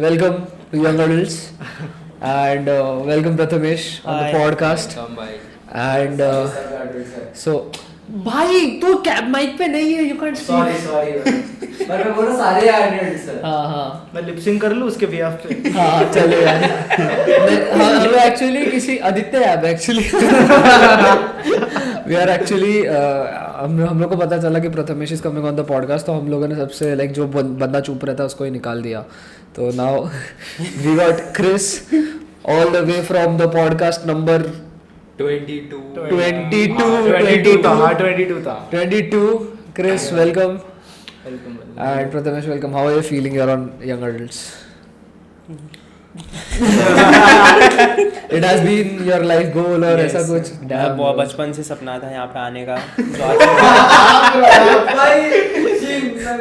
Welcome to Young Adults and welcome Prathamesh on the Hi. podcast. And so, भाई तू cab mic पे नहीं है, you can't speak. सॉरी पर मैं बोल रहा सारे एडल्ट्स सर हाँ मैं लिपसिंग कर लूँ उसके बिहाफ पे। हाँ चलो यार. हम लोग एक्चुअली किसी Aditya app actually we are actually हम लोग को पता चला कि Prathamesh is coming on the podcast, तो हम लोगों ने सबसे लाइक जो बंदा चुप रहता है उसको ही निकाल दिया. तो now we got Chris all the way from the podcast number 22 22. Chris, welcome. And Prathamesh, welcome. How are you feeling here on Young Adults? It has been your life goal और ऐसा कुछ? बहुत बचपन से सपना था यहाँ पे आने का. भाई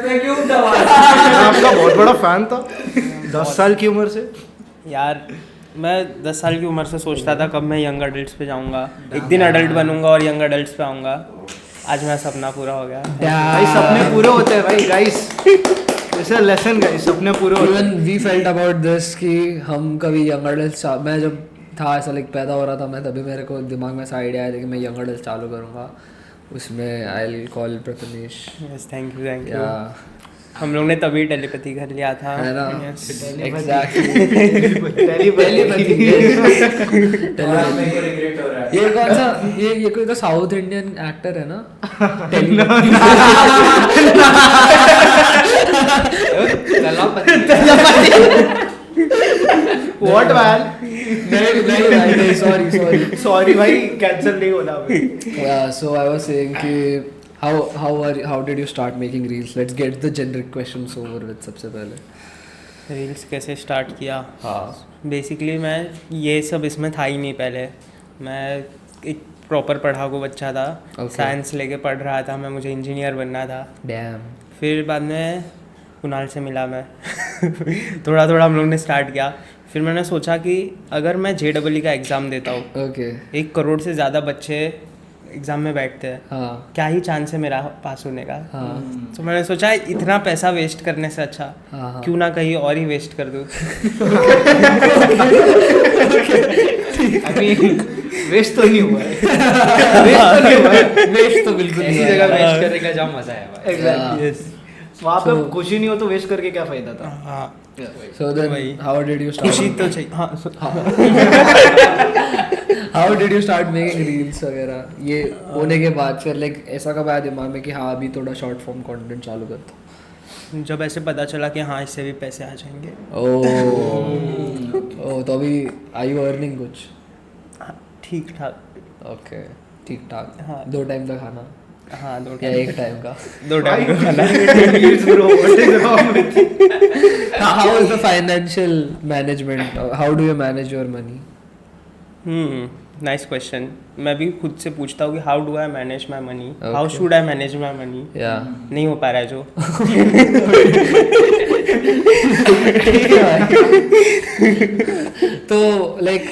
मैं क्यों दबा मैं आपका बहुत बड़ा फैन था 10 साल की उम्र से. यार मैं 10 साल की उम्र से सोचता था कब मैं यंग अडल्ट्स पे जाऊँगा, एक दिन अडल्ट बनूंगा और यंग अडल्ट्स पे आऊँगा. आज मेरा सपना पूरा हो गया. भाई सपने पूरे होते हैं भाई गाइस. जैसे लेसन गाइस, सपने पूरे होते हैं. Even we felt about this कि हम कभी Young Adults मैं जब था ऐसा लाइक पैदा हो रहा था मैं, तभी मेरे को दिमाग में ऐसा आइडिया आया था कि मैं Young Adults चालू करूँगा. उसमें I'll call Prathamesh. Yes thank you Yeah. हम लोग ने तभी टेलीपैथी कर लिया था. है ना? Yes. Exactly. Telepathy. मेरे को रिग्रेट हो रहा है. ये कौन सा ये कोई का साउथ इंडियन एक्टर है ना? What man? नहीं sorry. Sorry भाई, कैंसर नहीं होना अभी. Yeah, so I was saying कि how did you start making reels? Let's get the generic questions over with सबसे पहले. रील्स कैसे स्टार्ट किया? हाँ. बेसिकली मैं ये सब इसमें था ही नहीं पहले. मैं एक प्रॉपर पढ़ाकू बच्चा था. Okay. साइंस लेके पढ़ रहा था मैं, मुझे इंजीनियर बनना था. Damn. फिर बाद में कुणाल से मिला मैं. थोड़ा थोड़ा हम लोग ने स्टार्ट किया. फिर मैंने सोचा कि अगर मैं JEE का एग्ज़ाम देता हूँ, Okay. 1 करोड़ से ज़्यादा बच्चे एग्ज़ाम में बैठते हैं, हाँ. क्या ही चांस है मेरा पास होने का. हाँ. तो मैंने सोचा इतना पैसा वेस्ट करने से अच्छा हाँ. क्यों ना कहीं और ही वेस्ट कर दूँ. अभी वेस्ट तो नहीं हुआ है. वेस्ट तो बिल्कुल ऐसी नहीं जगह है. वेस्ट करने का जहाँ मजा है भाई. Exactly. Yes. वहाँ पे So- खुशी नहीं हो तो वेस्ट करके क्या फायदा था. हाँ So then वही. how did you start? खुशी तो चाहिए. हाँ How did you start making reels वगैरह? ये होने के बाद फिर लाइक ऐसा कब आया दिमाग में कि हाँ अभी थोड़ा शॉर्ट फॉर्म कंटेंट चालू करता हूँ? जब ऐसे पता चला कि हाँ इससे भी पैसे आ जाएंगे. ओह तो अभी are you earning कुछ? ठीक ठाक. ओके ठीक ठाक. हाँ. 2 टाइम का खाना हाँ 2 या 1 टाइम का? 2 टाइम का खाना. How is the financial management? How do you manage your money? Nice question. मैं भी खुद से पूछता हूँ कि how do I manage my money, how Okay. Should I manage my money. Yeah. नहीं हो पा रहा है जो. तो लाइक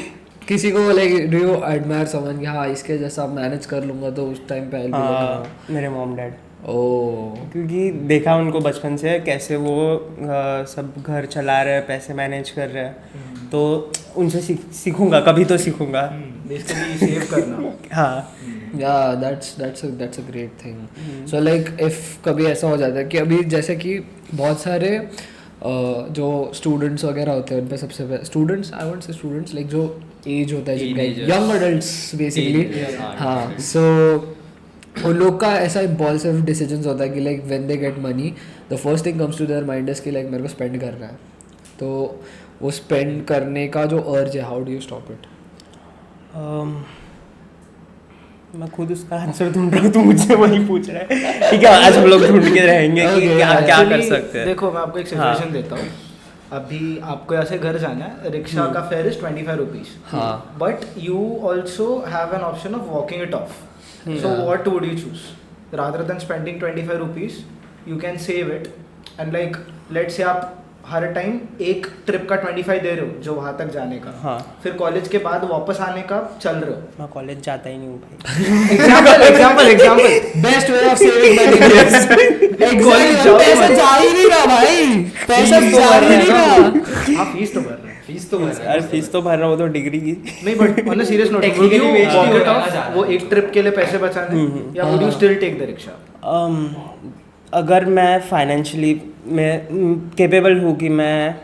किसी को like do you admire someone कि हाँ इसके जैसा मैनेज कर लूंगा तो उस टाइम पे हेल्प हाँ, मेरे मॉम डैड. ओह क्योंकि देखा उनको बचपन से कैसे वो सब घर चला रहे हैं, पैसे मैनेज कर रहे हैं, तो उनसे सीखूंगा, कभी तो सीखूंगा. बेसिकली सेव करना. हाँ yeah that's a great thing. So like if कभी ऐसा हो जाता है कि अभी जैसे कि बहुत सारे जो स्टूडेंट्स वगैरह होते हैं उन पे सबसे students I won't say students like जो एज होता है जिनका Teenagers. Young adults basically. Teenagers, हाँ सो उन लोग का ऐसा इम्पल्सिव डिसीजंस होता है कि like when they get money the first thing comes to their mind is कि लाइक मेरे को स्पेंड करना है. तो वो स्पेंड करने का जो अर्ज है how do you stop it? मैं खुद उसका आंसर ढूंढ रहा हूँ, तू मुझसे वही पूछ रहा है. ठीक है आज हम लोग ढूंढ के रहेंगे कि Okay, क्या yeah. क्या कर Actually, सकते हैं. देखो मैं आपको एक सिचुएशन देता हूँ. अभी आपको यहाँ से घर जाना है, रिक्शा का फेयर इज 25 रुपीज. हाँ. But you also have an option of walking it of. So Yeah. What would you choose? Rather than spending 25 rupees, you can save it and like let's say आप हर time एक trip का 25 दे रहे हो जो वहां तक जाने का, हाँ। फिर कॉलेज के बाद वापस आने का चल रहे हो। मैं कॉलेज जाता ही नहीं हूँ भाई। Example best way of saving money. College जाओ पैसा मत। जा ही नहीं रहा भाई, पैसा जा ही नहीं रहा। हाँ फीस तो भर रहे हैं। फीस तो भर यार फीस तो भर रहा हूँ, तो डिग्री की। नहीं but on a serious note, would Technically you waste walk ही इट होगा ऑफ ना वो एक ट्रिप के लिए पैसे बचाने, या would you still take the rickshaw? अगर मैं फाइनेंशियली मैं कैपेबल हूँ कि मैं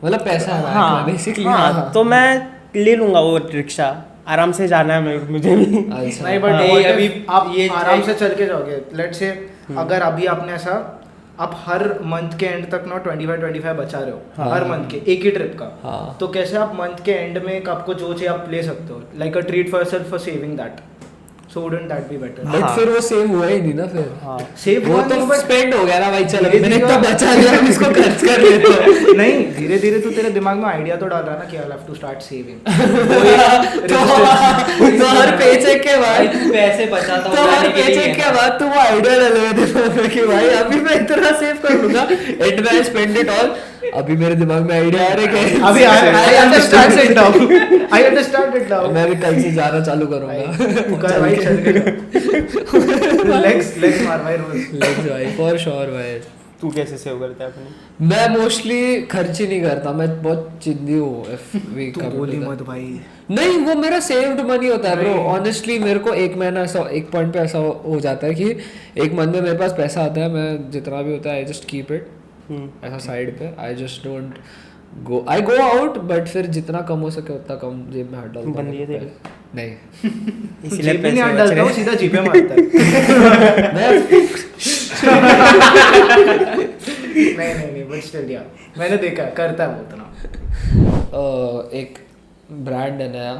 मतलब पैसा है हाँ बेसिकली। हाँ तो मैं ले लूँगा वो रिक्शा, आराम से जाना है मुझे भी। अच्छा। नहीं बट नहीं, अभी आप ये आराम से चल के जाओगे, लेट्स से अगर अभी आपने ऐसा, आप हर मंथ के एंड तक ना 25 बचा रहे हो, हाँ। हर मंथ के एक ही ट्रिप का, हाँ। तो कैसे आप मंथ के एंड में आपको जो चाहिए आप ले सकते हो, like a treat for yourself for saving that, so wouldn't that be better? But हाँ। फिर वो सेव हुआ ही नहीं ना फिर। हाँ सेव वो तो स्पेंड हो गया ना भाई, चल अभी मैंने इतना बचा लिया, अब इसको खर्च कर लेते हैं। नहीं, धीरे धीरे तू तेरे दिमाग में आइडिया तो डाल रहा है ना कि I have to start saving. तो हर पेचेक के भाई बाद तू पैसे बचाता तो हर जाने के लिए पेचेक के है। बाद तू वो आइडिया डालेगा दिमाग में कि भाई अभी मैं इतना सेव कर लूंगा, एंड में आई स्पेंड इट ऑल। अभी मेरे दिमाग में आइडिया आ रहा है कि अभी I understand it now, I understand it now. मैं भी कल से जाना चालू करूंगा। कर भाई, चल के लेग्स मार भाई रोज। लेट्स भाई फॉर श्योर भाई। तू कैसे सेव करता है अपने? मैं मोस्टली खर्च ही नहीं करता, मैं बहुत चिंदी हूँ if we तू come to बोली that. मत भाई। नहीं, वो मेरा सेव्ड मनी होता है ब्रो। नहीं। ऑनेस्टली मेरे को एक महीना ऐसा, एक पॉइंट पे ऐसा हो जाता है कि एक मंथ में मेरे पास पैसा आता है, मैं जितना भी होता है आई जस्ट कीप इट ऐसा साइड पे। I just don't go, I go out, but फिर जितना कम हो सके उतना कम जेब में हाथ डालता हूँ। बंदी है तेरी? नहीं, इसीलिए जेब में नहीं पैसे हाथ बच डालता रहे हूँ, हैं। सीधा जीपे मारता है। नहीं बट स्टिल या मैंने देखा है, करता है वो उतना। एक ब्रांड है नया,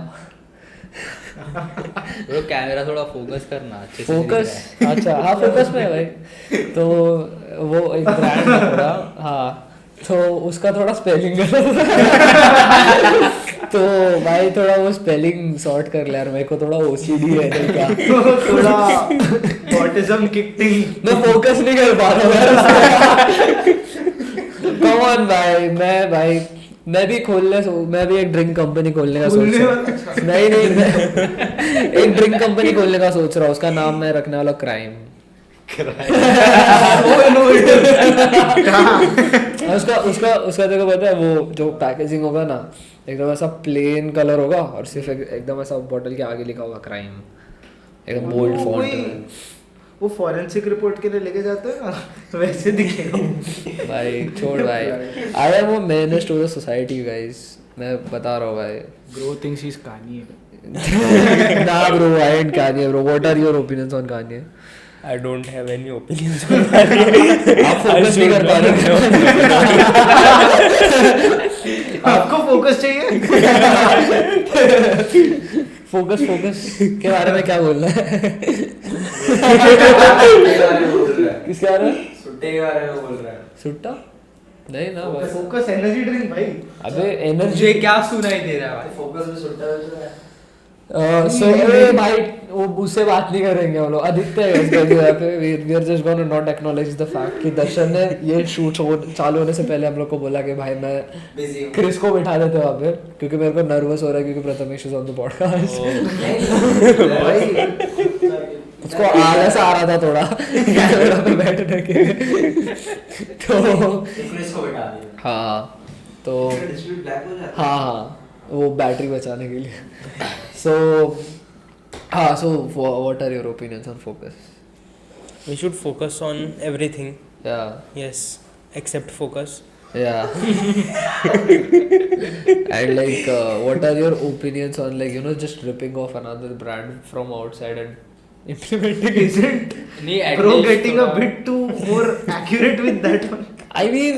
ब्रो कैमरा थोड़ा फोकस करना अच्छे से दिख फोकस। रहा है। अच्छा हाँ, फोकस में है भाई। तो वो एक ब्रांड है थोड़ा, हाँ, तो उसका थोड़ा स्पेलिंग तो भाई थोड़ा वो स्पेलिंग सॉर्ट कर ले यार, मेरे को थोड़ा ओसीडी है दिल का। थोड़ा ऑटिज्म किकटिंग। मैं फोकस नहीं कर पा रहा हूँ। कम ऑन भाई, मैं भी मैं भी एक ड्रिंक कंपनी खोलने का सोच रहा हूँ। नहीं मैं एक ड्रिंक कंपनी खोलने का सोच रहा हूँ, उसका नाम मैं रखने वाला क्राइम। उसका देखो पता है, वो जो पैकेजिंग होगा ना एकदम ऐसा प्लेन कलर होगा और सिर्फ एकदम ऐसा बॉटल के आगे लिखा होगा क्राइम, एकदम बोल्ड फॉन्ट में। वो फॉरेंसिक रिपोर्ट के लिए लेके जाते हैं ना, वैसे दिखेगा। भाई छोड़ भाई, I am a menace to the society guys, मैं बता रहा हूँ भाई। Bro thinks he's Kanye. ना bro, I and Kanye bro, what are your opinions on Kanye? I don't have any opinions. आप फोकस नहीं कर पा रहे आपको फोकस चाहिए? फोकस के बारे में क्या बोलना है? किसके बारे में? सुट्टे के बारे में बोल रहा है। सुट्टा? नहीं ना भाई। फोकस एनर्जी ड्रिंक भाई। अबे एनर्जी मुझे क्या सुनाई दे रहा है भाई? फोकस में सुट्टा है। सो भाई वो उससे बात नहीं करेंगे हम लोग। आदित्य है इस जगह पे, we are just gonna not acknowledge the fact कि दर्शन ने ये शूट चालू होने से पहले हम लोग को बोला कि भाई मैं बिजी हूँ। क्रिस को बिठा देते वहाँ पे, क्योंकि मेरे को नर्वस हो रहा है क्योंकि Prathamesh is on the podcast. उसको आलस आ रहा था थोड़ा कैमरा पे बैठने के। तो क्रिस को बिठा दिया। हाँ तो डिस्प्ले ब्लैक हो जाता है। हाँ वो बैटरी बचाने के लिए। सो हाँ, so what are your opinions on focus? We should focus on everything. या Yes, except focus. Yeah. And like, what are your opinions on like just ripping off another brand from outside and implementing it? Isn't नहीं bro at least getting a थोड़ा- bit too more accurate with that one? I mean,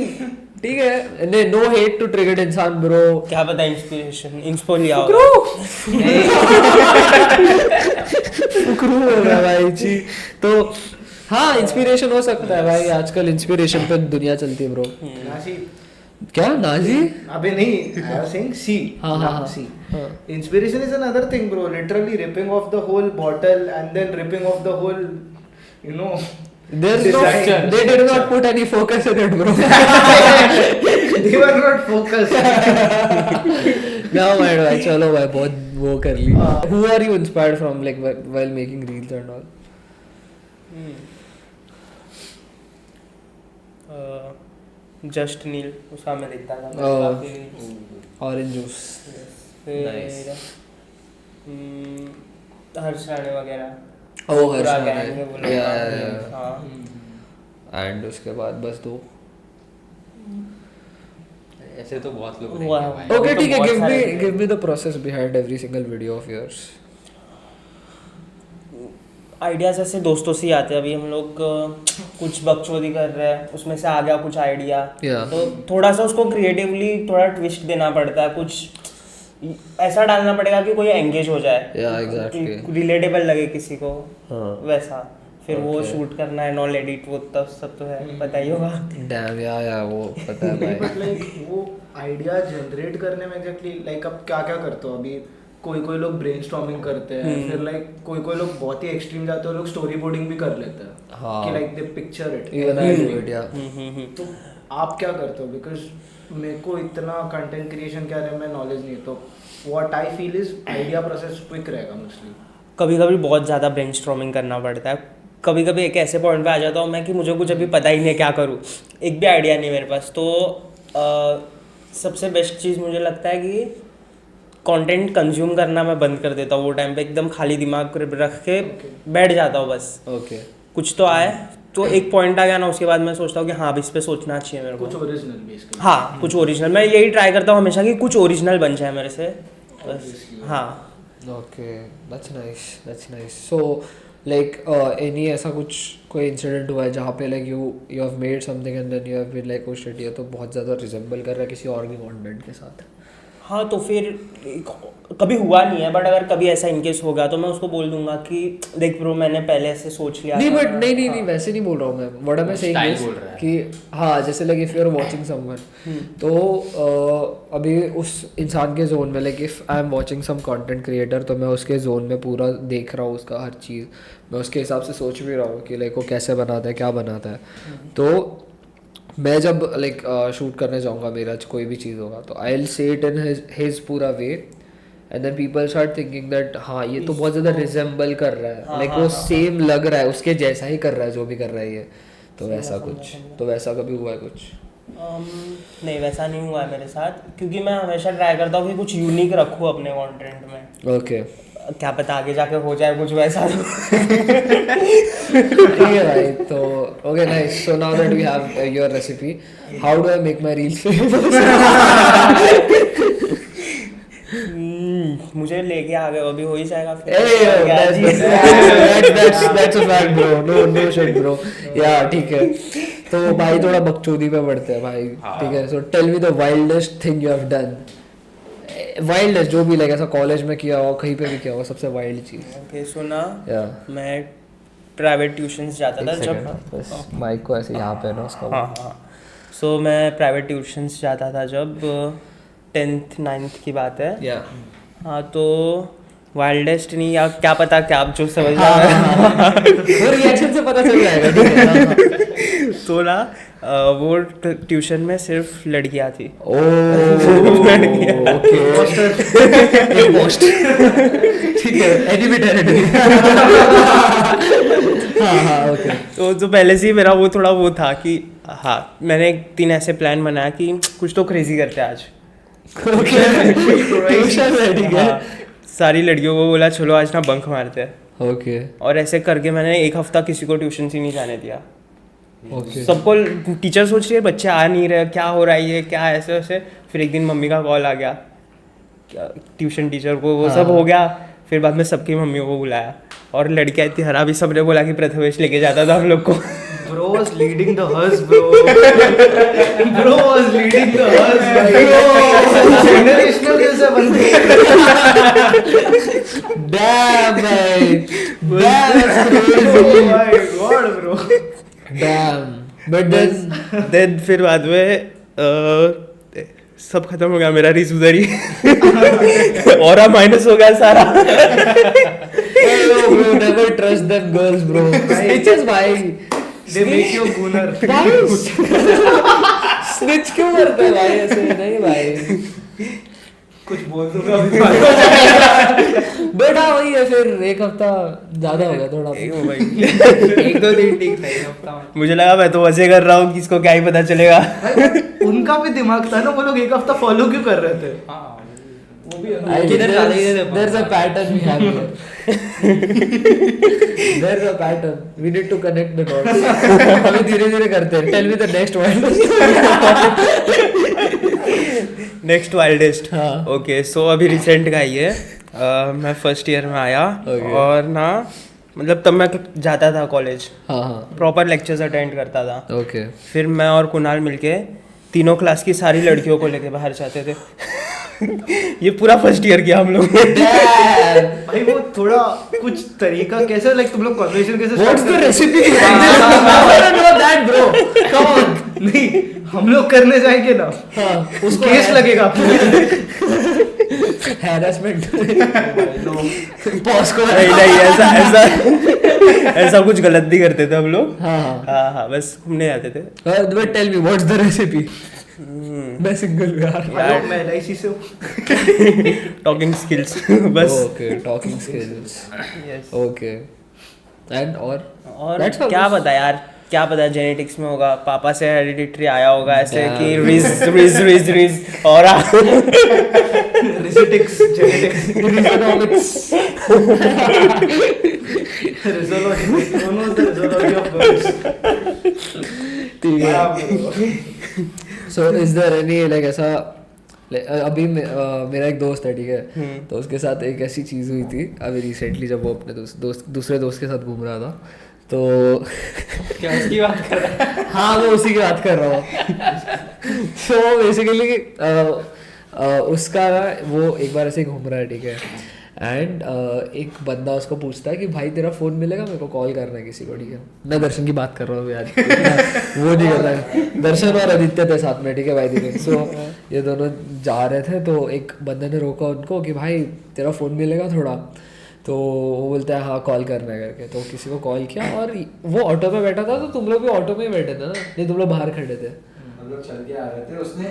ठीक है, नहीं no hate to triggered इंसान bro. क्या पता inspiration इंस्पो लिया हो। फुकरू हो रहा है भाई जी। तो हाँ, इंस्पिरेशन हो सकता है भाई, आजकल इंस्पिरेशन पे दुनिया चलती है ब्रो। नासी। क्या नाजी? अबे नहीं, I was saying C. हाँ, हाँ, हाँ। C. हाँ। Inspiration is another thing, bro. Literally ripping off the whole bottle and then ripping off the whole, you know, There's no, Design. they did not put any focus in it, bro. They were not focused. Now भाई चलो भाई बहुत वो कर ली. Who are you inspired from, like while making reels and all? Just नील, उसका मैं देखता था Oh. काफी. Orange juice. फिर Nice. हर्ष राणे वगैरह. Oh, पूरा हर्ष gang राणे. है वो लोग Yeah, का. yeah, yeah. हाँ. And उसके बाद बस दो. ऐसे तो बहुत लोग हुआ रहेंगे है. भाई. Okay, तो ठीक है. बहुत सारे Give me the process behind every single video of yours. Ideas ऐसे दोस्तों से ही आते हैं. अभी हम लोग कुछ बकचोदी कर रहे हैं, उसमें से आ गया कुछ आइडिया. Yeah. तो थोड़ा सा उसको क्रिएटिवली थोड़ा ट्विस्ट देना पड़ता है, कुछ ऐसा डालना पड़ेगा कि कोई एंगेज हो जाए. Yeah, exactly. रिलेटेबल लगे किसी को. हाँ. वैसा फिर वो Okay. शूट करना है, नॉन एडिट, वो तब सब तो है, पता ही होगा. Damn, yeah, वो पता है भाई. बट लाइक वो आइडिया जनरेट करने में एग्जैक्टली लाइक अब क्या क्या करते हो अभी. कोई लोग ब्रेनस्टॉर्मिंग करते हैं, फिर लाइक कोई लोग बहुत ही एक्सट्रीम जाते हैं, लोग स्टोरी बोर्डिंग भी कर लेते हैं हाँ. कि like they picture it. Even I do it, yeah. तो आप क्या करते हो? बिकॉज मेरे को इतना कंटेंट क्रिएशन के बारे में नॉलेज नहीं है, तो what I feel is idea process quick रहेगा मोस्टली. कभी कभी बहुत ज़्यादा ब्रेनस्टॉर्मिंग करना पड़ता है. कभी कभी एक ऐसे पॉइंट पे आ जाता हूँ मैं कि मुझे कुछ अभी पता ही नहीं है क्या करूँ, एक भी आइडिया नहीं मेरे पास. तो सबसे बेस्ट चीज़ मुझे लगता है कि कंटेंट कंज्यूम करना मैं बंद कर देता हूँ. वो टाइम पे एकदम खाली दिमाग रख के बैठ जाता हूँ बस. Okay. कुछ तो आए तो एक पॉइंट आ गया ना, उसके बाद मैं सोचता हूँ कि हाँ अब इस पे सोचना चाहिए मेरे कुछ को. Original basically. हाँ, कुछ ओरिजिनल. मैं यही ट्राई करता हूँ हमेशा कि कुछ ओरिजिनल बन जाए मेरे से बस. Obviously. हाँ. Okay, that's nice. That's nice. So, like, any ऐसा कुछ कोई इंसिडेंट हुआ है जहाँ पे like you have made something and then you have been like, oh shit, ये तो बहुत ज़्यादा रिजेंबल कर रहा है किसी और के कंटेंट के साथ. हाँ, तो फिर कभी हुआ नहीं है, बट अगर कभी ऐसा इनकेस होगा तो मैं उसको बोल दूंगा कि देख ब्रो मैंने पहले ऐसे सोच लिया नहीं था. बट नहीं वैसे नहीं बोल रहा हूँ मैं. What I am saying Style is बोल रहा है. कि हाँ, जैसे like if you are watching someone तो अभी उस इंसान के जोन में like if I am watching some content creator तो मैं उसके जोन में पूरा देख रहा हूँ उसका हर चीज़. मैं उसके हिसाब से सोच भी रहा हूँ कि लाइक वो कैसे बनाता है, क्या बनाता है. तो मैं जब लाइक शूट करने जाऊँगा, मेरा कोई भी चीज़ होगा तो I will say it in his पूरा way and then people start thinking that हाँ ये तो बहुत ज़्यादा रिजेंबल कर रहा है, लाइक वो सेम लग रहा है, उसके जैसा ही कर रहा है जो भी कर रहा है ये. तो वैसा कुछ, तो वैसा कभी हुआ है कुछ? नहीं, वैसा नहीं हुआ है मेरे साथ, क्योंकि मैं हमेशा ट्राई करता हूँ कि कुछ यूनिक रखूँ अपने कंटेंट में. ओके. क्या पता आगे जाके हो जाए कुछ वैसा. ठीक है भाई. तो okay nice. So now that we have your recipe, how do I make my reels famous? मुझे लेके आ गए, अभी हो ही जाएगा फिर. that's a fact bro. No shit bro. Yeah, ठीक है. तो भाई थोड़ा बकचोदी पे बढ़ते हैं भाई. ठीक है. So tell me the wildest thing you have done. Wildest जो भी लाइक ऐसा कॉलेज में किया हो, कहीं पे भी किया हो, सबसे वाइल्ड चीज. ओके, सुना. Yeah. मैं प्राइवेट ट्यूशंस जाता था जब. बस माइक को ऐसे यहाँ पे ना उसका. हाँ. सो मैं प्राइवेट ट्यूशंस जाता था जब 10th 9th की बात है. Yeah. हाँ, तो वाइल्डेस्ट नहीं, या क्या पता क्या आप जो समझ वो रिएक्शन से पता चल जाएगा. ठीक है. तो ना वो ट्यूशन में सिर्फ लड़कियाँ थी. ठीक है. Enemy territory. हाँ ओके. तो पहले से ही मेरा वो थोड़ा वो था कि हाँ, मैंने 3 ऐसे प्लान बनाया कि कुछ तो क्रेजी करते हैं आज. ट्यूशन में. ठीक है. सारी लड़कियों को बोला चलो आज ना बंक मारते हैं. ओके. और ऐसे करके मैंने 1 हफ्ता किसी को ट्यूशन से नहीं जाने दिया. ओके. सबको टीचर सोच रही है बच्चे आ नहीं रहे, क्या हो रहा है ये, क्या ऐसे वैसे. फिर एक दिन मम्मी का कॉल आ गया ट्यूशन टीचर को, वो सब हो गया. फिर बाद में सबकी मम्मियों को बुलाया और लड़कियाँ इतनी हरा भी, सबने बोला कि प्रथमेश लेके जाता था हम लोग को. Bro was leading the hearse, bro. Bro was leading the hearse, bro. Generational जैसे बंदे. Damn भाई. Oh my god, bro. Damn. But then फिर बाद में सब खत्म हो गया मेरा रीस उधर ही. और माइनस हो गया सारा. bro, never trust them girls bro. Snitches भाई. They make you goner. Switch क्यों करते हैं भाई ऐसे? नहीं भाई, कुछ बोल दूंगा बेटा वही है, फिर एक हफ्ता ज्यादा हो गया थोड़ा। एक दो दिन ठीक था, एक हफ्ता में। मुझे लगा मैं तो वैसे कर रहा हूँ, किसको क्या ही पता चलेगा। उनका भी दिमाग था ना, वो लोग एक हफ्ता फॉलो क्यों कर रहे थे? हाँ, वो भी किधर चले गए थे? There's a pattern we have here. There's a pattern. We need to connect the dots. अभी धीरे-धीरे करते हैं. Tell me the next one. Next wildest. हाँ। ओके, सो अभी रिसेंट का ही है। मैं फर्स्ट ईयर में आया Okay. और ना मतलब तब मैं जाता था कॉलेज, हाँ हाँ. प्रॉपर लेक्चर्स अटेंड करता था। Okay. फिर मैं और कुणाल मिलके तीनों क्लास की सारी लड़कियों को लेके बाहर जाते थे। ये पूरा फर्स्ट ईयर किया हम लोग ने। भाई वो थोड़ा कुछ तरीका कैसे, लाइक तुम लोग कन्वर्सेशन कैसे What's the recipe? I wanna know that, bro. Come on. नहीं, हम लोग करने जाएंगे ना, हाँ, उसको केस लगेगा। Harassment. Pause को. नहीं नहीं, ऐसा ऐसा ऐसा कुछ गलत नहीं करते थे हम लोग। हाँ हाँ. हाँ हाँ, बस घूमने जाते थे। But tell me, what's the recipe? मैं सिंगल यार. यार मैं LIC से हूँ। टॉकिंग स्किल्स बस। Okay, talking skills. Yes. Okay. And और और क्या पता यार, क्या पता जेनेटिक्स में होगा, पापा से हेरिडिटरी आया होगा ऐसे कि रिज रिज रिज रिज और रिजिटिक्स, जेनेटिक्स, Reasonomics. रिजोलॉजी, दोनों से रिजोलॉजी ऑफ बर्ड्स। ठीक है. So is there any like ऐसा अभी मेरा एक दोस्त है, ठीक है, तो उसके साथ एक ऐसी चीज़ हुई थी अभी रिसेंटली, जब वो अपने दूसरे दोस्त के साथ घूम रहा था, तो क्या उसकी बात कर रहा है? हाँ मैं उसी की बात कर रहा हूँ. सो बेसिकली उसका वो एक बार ऐसे घूम रहा है, ठीक है, एंड एक बंदा उसको पूछता है कि भाई तेरा फ़ोन मिलेगा, मेरे को कॉल करना है किसी को, ठीक है. मैं दर्शन की बात कर रहा हूँ यार, वो नहीं कर रहा है. दर्शन और आदित्य थे साथ में, ठीक है भाई दिन. सो ये दोनों जा रहे थे, तो एक बंदे ने रोका उनको कि भाई तेरा फ़ोन मिलेगा थोड़ा, तो वो बोलता है हाँ कॉल करना है करके. तो किसी को कॉल किया और वो ऑटो में बैठा था, तो तुम लोग भी ऑटो में ही बैठे थे ना? नहीं, तुम लोग बाहर खड़े थे. हम लोग चल के आ रहे थे, उसने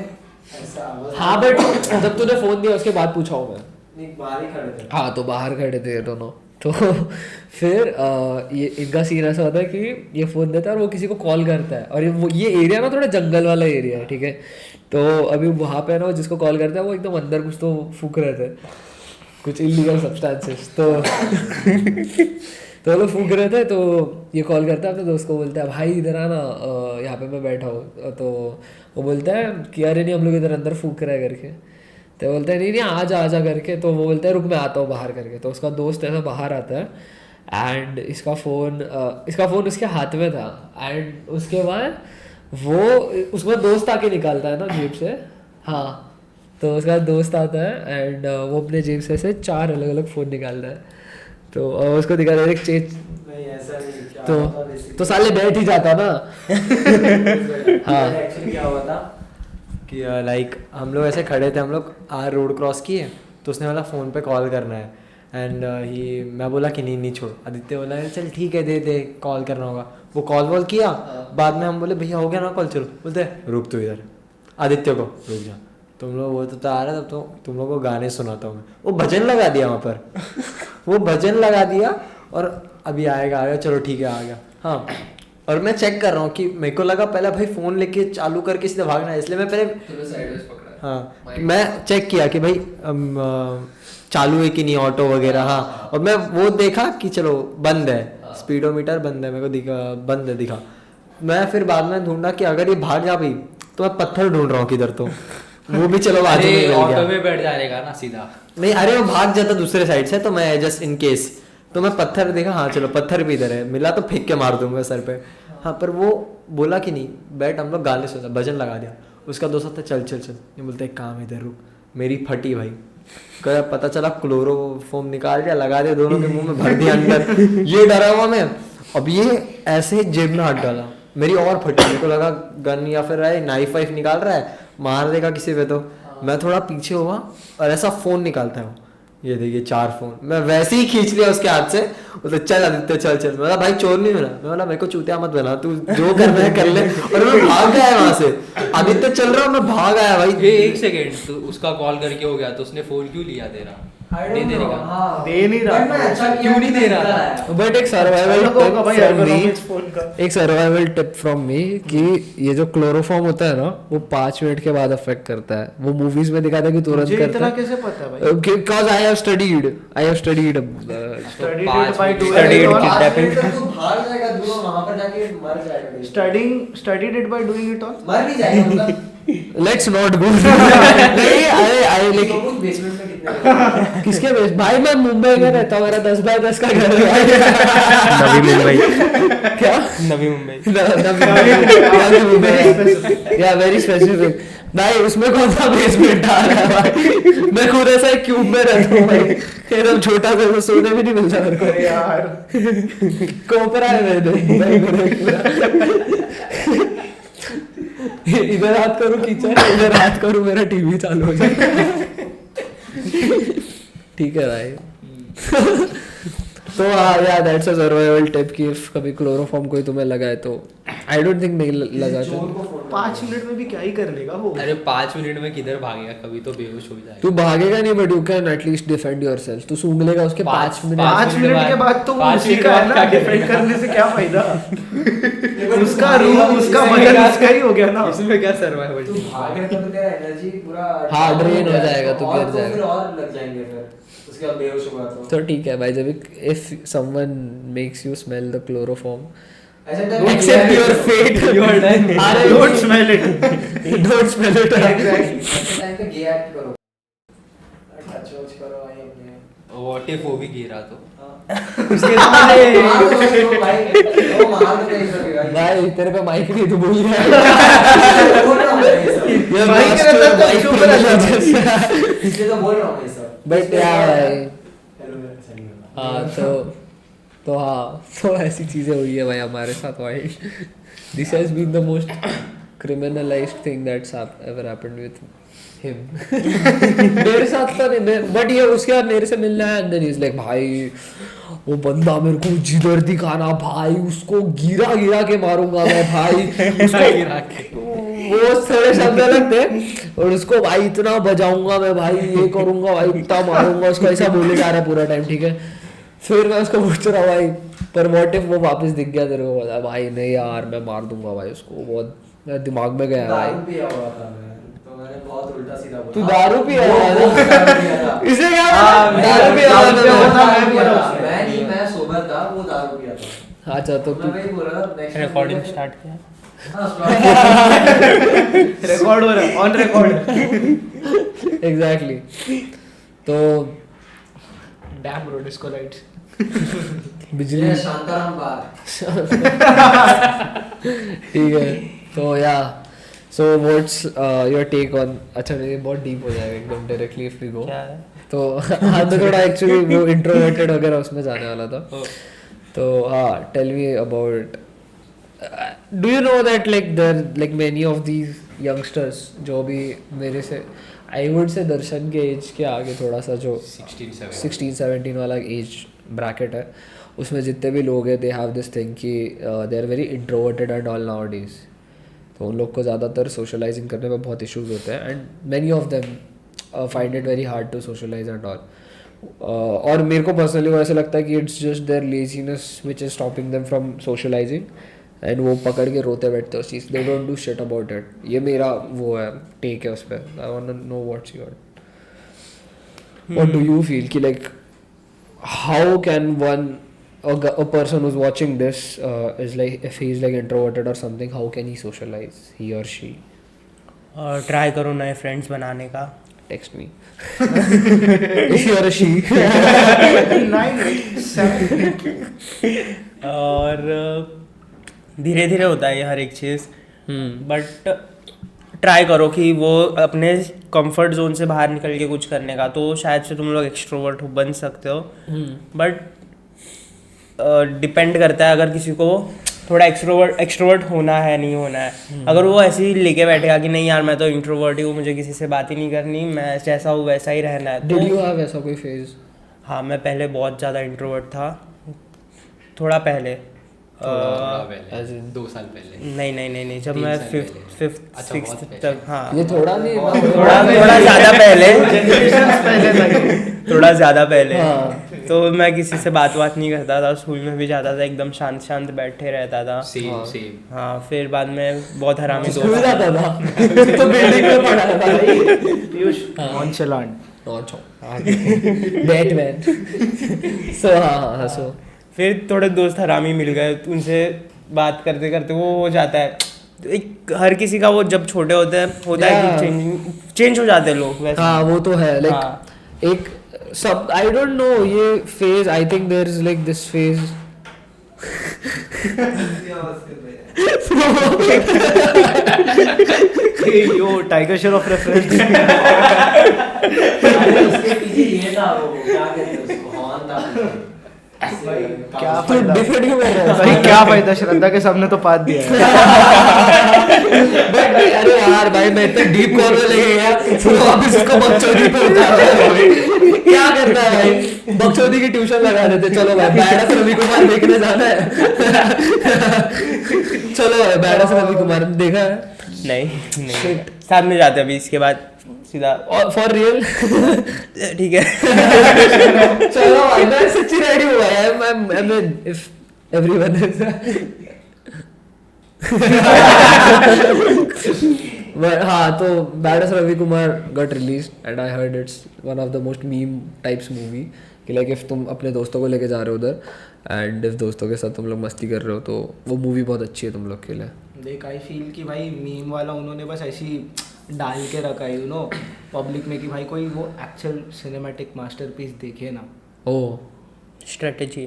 ऐसा आवाज, हाँ बट जब तूने फ़ोन दिया उसके बाद पूछा हूँ मैं. नहीं बाहर ही खड़े थे। हाँ तो बाहर खड़े थे ये दोनों. तो फिर ये इनका सीन ऐसा होता है कि ये फ़ोन देता है और वो किसी को कॉल करता है, और ये एरिया ना थोड़ा जंगल वाला एरिया है, ठीक है. तो अभी वहाँ पे ना वो जिसको कॉल करता है वो एकदम अंदर कुछ तो फूक रहे थे, कुछ इलीगल सब्सटेंसेस. तो वो लोग फूक रहे थे, तो ये कॉल करता है अपने दोस्त को, बोलता है भाई इधर आना, यहाँ पे मैं बैठा हूँ. तो वो बोलता है कि अरे नहीं हम लोग इधर अंदर फूक रहे हैं करके. तो बोलता है नहीं नहीं आ जा करके. तो वो बोलता है रुक मैं आता हूँ बाहर करके. तो उसका दोस्त ऐसा बाहर आता है एंड इसका फ़ोन उसके हाथ में था. एंड उसके बाद वो उसका दोस्त आके निकालता है ना जेब से. हाँ तो उसका दोस्त आता है एंड वो अपने जेब से 4 अलग अलग फ़ोन निकालता है. तो उसको दिखाता है एक चेंज. नहीं ऐसा नहीं, क्या तो हुआ था basically- तो साले बैठ ही जाता ना. हाँ. एक्चुअली क्या हुआ था कि लाइक हम लोग ऐसे खड़े थे, हम लोग रोड क्रॉस किए, तो उसने बोला फ़ोन पे कॉल करना है. एंड मैं बोला कि नहीं छोड़. आदित्य बोला चल ठीक है दे कॉल करना होगा. वो कॉल किया, बाद में हम बोले भैया हो गया ना कॉल, चलो. बोलते रुक तू इधर, आदित्य को रुक जा, तुम लोग वो तो आ रहा था, तो तुम लोग को गाने सुनाता हूँ मैं. वो भजन लगा दिया वहाँ पर. वो भजन लगा दिया और अभी आएगा चलो ठीक है आ गया. हाँ और मैं चेक कर रहा हूँ कि मेरे को लगा पहले भाई फ़ोन लेके चालू करके सीधे भागना है, इसलिए मैं पहले हाँ मैं चेक किया कि भाई चालू है कि नहीं ऑटो वगैरह. हाँ और मैं वो देखा कि चलो बंद है, स्पीडोमीटर बंद है, मेरे को दिखा बंद है दिखा. मैं फिर बाद में ढूंढा कि अगर ये भाग जा भाई तो मैं पत्थर ढूंढ रहा हूँ किधर, तो वो भी चलो बाजू में मिल ऑटो गया. में बैठ जाएगा ना सीधा. नहीं अरे वो भाग जाता दूसरे साइड से, तो मैं जस्ट इन केस, तो मैं पत्थर देखा, हाँ चलो पत्थर भी इधर है, मिला तो फेंक के मार दूंगा सर पे. हाँ पर वो बोला कि नहीं बैठ, हम लोग गाने सुना, भजन लगा दिया. उसका दोस्त आता चल ये बोलते एक काम इधर रुक. मेरी फटी भाई, कहा पता चला क्लोरोफॉर्म निकाल दिया, लगा दिया दोनों के मुंह में, भर दिया अंदर. ये डरा हुआ मैं. अब ये ऐसे जेब में हाथ डाला, मेरी और फटी. मेरे को लगा गन या फिर नाइफ वाइफ निकाल रहा है, मार देगा किसी पे. तो मैं थोड़ा पीछे हुआ और ऐसा फ़ोन निकालता है वो, ये देखिए 4 फोन, मैं वैसे ही खींच लिया उसके हाथ से, वो तो चल आदित्य चल चल, मैं बोला भाई चोर नहीं बना, मैं बोला मेरे को चूतिया मत बना, तू जो करना है कर ले, और मैं भाग गया वहां से, आदित्य चल रहा हूँ मैं भाग आया भाई। ये एक सेकंड, तो उसका कॉल करके हो गया तो उसने फोन क्यों लिया तेरा? दे देने का दे नहीं रहा था। अच्छा क्यों नहीं दे रहा था? बट एक सर्वाइवल चलो होगा भाई टिप ergonomics फोन का। एक सर्वाइवल टिप फ्रॉम मी कि ये जो क्लोरोफॉर्म होता है ना वो 5 मिनट के बाद अफेक्ट करता है। वो मूवीज में दिखाता है कि तुरंत मुझे करता इतना है। कैसे पता है भाई? Because I have studied Studied it by doing Studied it on- kidnapping. तू भाग जाएगा दूर, वहां पर जाके मर जाएगा। Studied it by doing it on? मर भी जाएगा मतलब। लेट्स नॉट गो नहीं आई लाइक तो कुछ बेसमेंट में कितने किसके बेस भाई मैं मुंबई में रहता हूँ, मेरा 10 बाय 10 का घर है नवी मुंबई क्या नवी मुंबई नवी मुंबई या वेरी स्पेसिफिक भाई, उसमें कौन सा बेसमेंट आ रहा है भाई? मैं खुद ऐसा एक क्यूब में रहता हूँ भाई, एकदम छोटा सा, तो सोने भी नहीं मिलता मेरे को अरे यार कोपरा है इधर हाथ करूँ किचन, इधर हाथ करूँ मेरा टीवी चालू हो जाए। ठीक है भाई। तो या दैट्स अ सर्वाइवल टिप कि इफ कभी क्लोरोफॉर्म कोई तुम्हें लगा है तो आई डोंट थिंक नहीं लगा था। 5 मिनट में भी क्या ही कर लेगा वो? अरे 5 मिनट में किधर भागेगा, कभी तो बेहोश हो जाएगा। तू भागेगा नहीं but you can at least defend yourself. तू सूंघ लेगा उसके 5 मिनट। 5 मिनट के बाद तो वो 5 उसी मिनट का है बाद ना, क्या डिफेंड करेगा? करने से क्या फायदा? उसका रूह उसका बदन उसका ही हो गया ना। इसमें क्या सर्वाइवल? तू भागेगा तो तेरा एनर्जी पूरा हाँ, drain हो जाएगा, तो और गिर जाएगा। फिर और लग जाएंगे, फिर उसके बाद बेहोश होगा तो ठीक है भाई, जब if someone makes you smell the chloroform ऐसा accept your fate, You are done. अरे Don't smell it. Don't smell it. Time पे गे एक्ट करो, टच वच करो भाई अपने। व्हाट इफ वो भी गिरा तो? उसके सामने भाई वो मार दो नहीं सकेगा भाई तेरे पे माइक नहीं, तू भूल गया। बोल रहा हूं मैं ये सब, ये माइक master रहता तो mic चुप रह जाता। privileges। इसलिए तो बोल रहा हूं मैं ये सब। बट या भाई हेलो सही है। हाँ तो हाँ, तो ऐसी चीजें हुई है भाई हमारे साथ भाई। This has been the most criminalized thing that's ever happened with him। मेरे साथ तो नहीं, बट ये उसके बाद मेरे से मिलना है and then he is like भाई वो बंदा मेरे को जिधर दिखाना भाई, उसको गिरा गिरा के मारूंगा मैं भाई, उसको गिरा के। वो थोड़े शब्द अलग थे, और उसको भाई इतना बजाऊंगा मैं भाई, ये करूंगा भाई, इतना मारूंगा उसको, ऐसा बोले जा रहा है पूरा टाइम। ठीक है, फिर मैं उसको पूछ रहा भाई पर व्हाट इफ वो वापस दिख गया तेरे को? बोला भाई नहीं यार मैं मार दूंगा भाई उसको, बहुत मेरे दिमाग में गया भाई। दारू पिया हुआ था मैं, तो मैंने बहुत उल्टा सीधा बोला। तू दारू पिया वो हुआ था? दारू पिया था। इसे क्या हाँ, बोला? दारू पिया हुआ दारू पिया हुआ था, था। मैं बोला उससे। मैं नहीं, मैं सोबर था, वो दारू पिया था। अच्छा तो मैं वही बोल रहा था, next time रिकॉर्डिंग मुझे- स्टार्ट किया। हाँ, start। रिकॉर्ड हो रहा है, ऑन रिकॉर्ड। एग्जैक्टली तो डैम ब्रो, डिस्को लाइट्स। बिजली ये शांताराम बार। ठीक है तो या so what's your take on, अच्छा ये बहुत डीप हो जाएगा एकदम डायरेक्टली इफ वी गो। क्या है? तो हाँ मैं थोड़ा एक्चुअली वो इंट्रोवर्टेड वगैरह उसमें जाने वाला था। तो हाँ tell me about, do you know that like there like many of these youngsters जो भी मेरे से आई वुड से दर्शन के एज के आगे थोड़ा सा जो 16-17 वाला एज ब्रैकेट है, उसमें जितने भी लोग हैं दे हैव दिस थिंग कि they are very introverted and all nowadays. तो उन लोग को ज़्यादातर सोशलाइजिंग करने में बहुत इश्यूज होते हैं and many of them find it very hard to socialise and all. और मेरे को पर्सनली वो ऐसा लगता है कि it's just their laziness which is stopping them from socialising, and वो पकड़ के रोते बैठते उस चीज़, they don't do shit about it. ये मेरा वो है टेक है उस पर। I want to know what's your, what do you feel कि like how can a person who's watching this is like, if he's like introverted or something, how can he socialize, he or she? Try करो नए friends बनाने का। Text me if you're a she। और धीरे धीरे होता है ये हर एक चीज़, बट ट्राई करो कि वो अपने कंफर्ट जोन से बाहर निकल के कुछ करने का, तो शायद से तुम लोग एक्सट्रोवर्ट बन सकते हो। बट डिपेंड करता है, अगर किसी को थोड़ा एक्सट्रोवर्ट होना है नहीं होना है। अगर वो ऐसे ही लेके बैठेगा कि नहीं यार मैं तो इंट्रोवर्ट ही हूँ, मुझे किसी से बात ही नहीं करनी, मैं जैसा हूँ वैसा ही रहना है, डिड यू तो हैव ऐसा कोई फेज? हाँ मैं पहले बहुत ज़्यादा इंट्रोवर्ट था, थोड़ा पहले थोड़ा as पहले in- 2 साल पहले। नहीं जब 3 मैं साल फिफ्थ पहले। फिफ्थ अच्छा, सिक्स बहुत पहले। तक, हाँ ये थोड़ा नहीं थोड़ा ज़्यादा पहले पहले था थोड़ा ज़्यादा पहले। हाँ। तो मैं किसी से बात नहीं करता था, स्कूल में भी जाता था एकदम शांत बैठे रहता था। सेम हाँ फिर बाद में बहुत हरामी स्कूल दोस्त जाता था तो बिल्डिंग में पढ़ा था पीयूष नॉनचलांट बैटमैन। सो हाँ सो फिर थोड़े दोस्त हरामी मिल गए, उनसे बात करते करते वो हो जाता है, एक हर किसी का वो जब छोटे होते हैं होता है कि चेंज हो जाते हैं लोग वैसे। हाँ वो तो है लाइक हाँ। एक सब आई डोंट नो ये phase, I think there is like this phase yo Tiger Shroff reference. उसके पीछे ये था, वो क्या कहते हैं उसको, हॉर्न था। क्या तो फायदा डिफरेंट क्यों कर रहा भाई, क्या फायदा, श्रद्धा के सामने तो पात दिया है। बट अरे यार भाई मैं इतना डीप कॉर्नर लेके गया तो वापस उसको बकचोदी पे उतार रहा है भाई। क्या करना है भाई, बकचोदी की ट्यूशन लगा देते। चलो भाई बैडस रवि कुमार देखने जाना है। चलो भाई बैडस रवि कुमार देखा है? नहीं साथ में जाते अभी इसके बाद सीधा फॉर रियल? ठीक है। चलो भाई मैं सच्ची रेडी हुआ है। I mean if everyone is but हाँ तो badass Ravi Kumar got released and I heard it's one of the most meme types movie कि like if तुम अपने दोस्तों को लेके जा रहे हो उधर and if दोस्तों के साथ तुम लोग मस्ती कर रहे हो तो वो मूवी बहुत अच्छी है तुम लोग के लिए। देख आई फील कि भाई मीम वाला उन्होंने बस ऐसी डाल के रखा है पब्लिक में कि भाई कोई वो एक्चुअल सिनेमैटिक मास्टरपीस देखे ना। ओह स्ट्रेटेजी